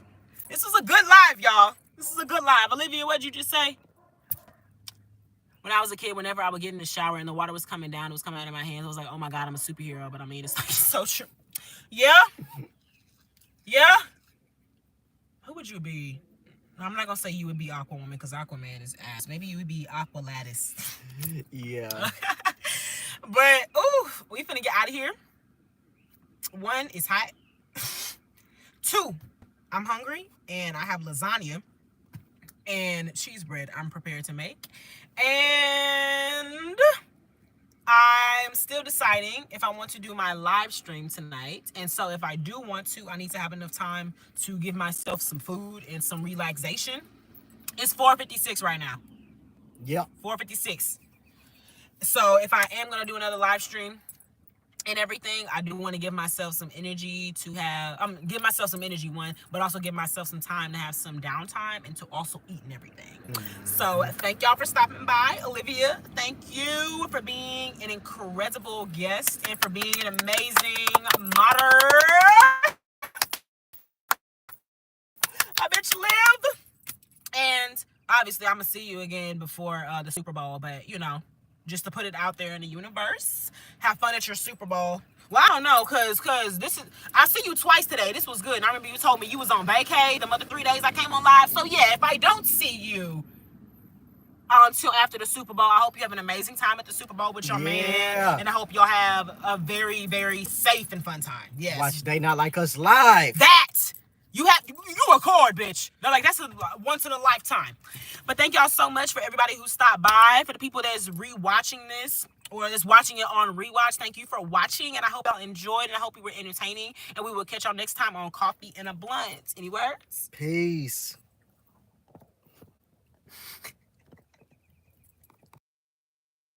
This was a good live, y'all. This is a good live. Olivia, what'd you just say? When I was a kid, whenever I would get in the shower and the water was coming down, it was coming out of my hands, I was like, oh my God, I'm a superhero. But I mean, it's like so true. Yeah? Yeah? Who would you be? I'm not going to say you would be Aquawoman because Aquaman is ass. Maybe you would be Aqualattice. Yeah. But, ooh, we finna get out of here. 1, it's hot. 2, I'm hungry and I have lasagna and cheese bread I'm prepared to make. And I'm still deciding if I want to do my live stream tonight. And so if I do want to, I need to have enough time to give myself some food and some relaxation. It's 4:56 right now. Yep. 4:56. So if I am going to do another live stream and everything, I do want to give myself some energy to have, give myself some energy, one, but also give myself some time to have some downtime and to also eat and everything. So thank y'all for stopping by. Olivia, thank you for being an incredible guest and for being an amazing moderator. I bet you live. And obviously, I'm going to see you again before the Super Bowl, but just to put it out there in the universe. Have fun at your Super Bowl. Well, I don't know, cause this is, I see you twice today. This was good. And I remember you told me you was on vacay the other 3 days I came on live. So yeah, if I don't see you until after the Super Bowl, I hope you have an amazing time at the Super Bowl with your man. And I hope y'all have a very, very safe and fun time. Yes. Watch They Not Like Us live. That! You record, bitch. They're like, that's a once in a lifetime. But thank y'all so much for everybody who stopped by. For the people that's rewatching this or that's watching it on rewatch, thank you for watching. And I hope y'all enjoyed and I hope you were entertaining. And we will catch y'all next time on Coffee and a Blunt. Any words? Peace.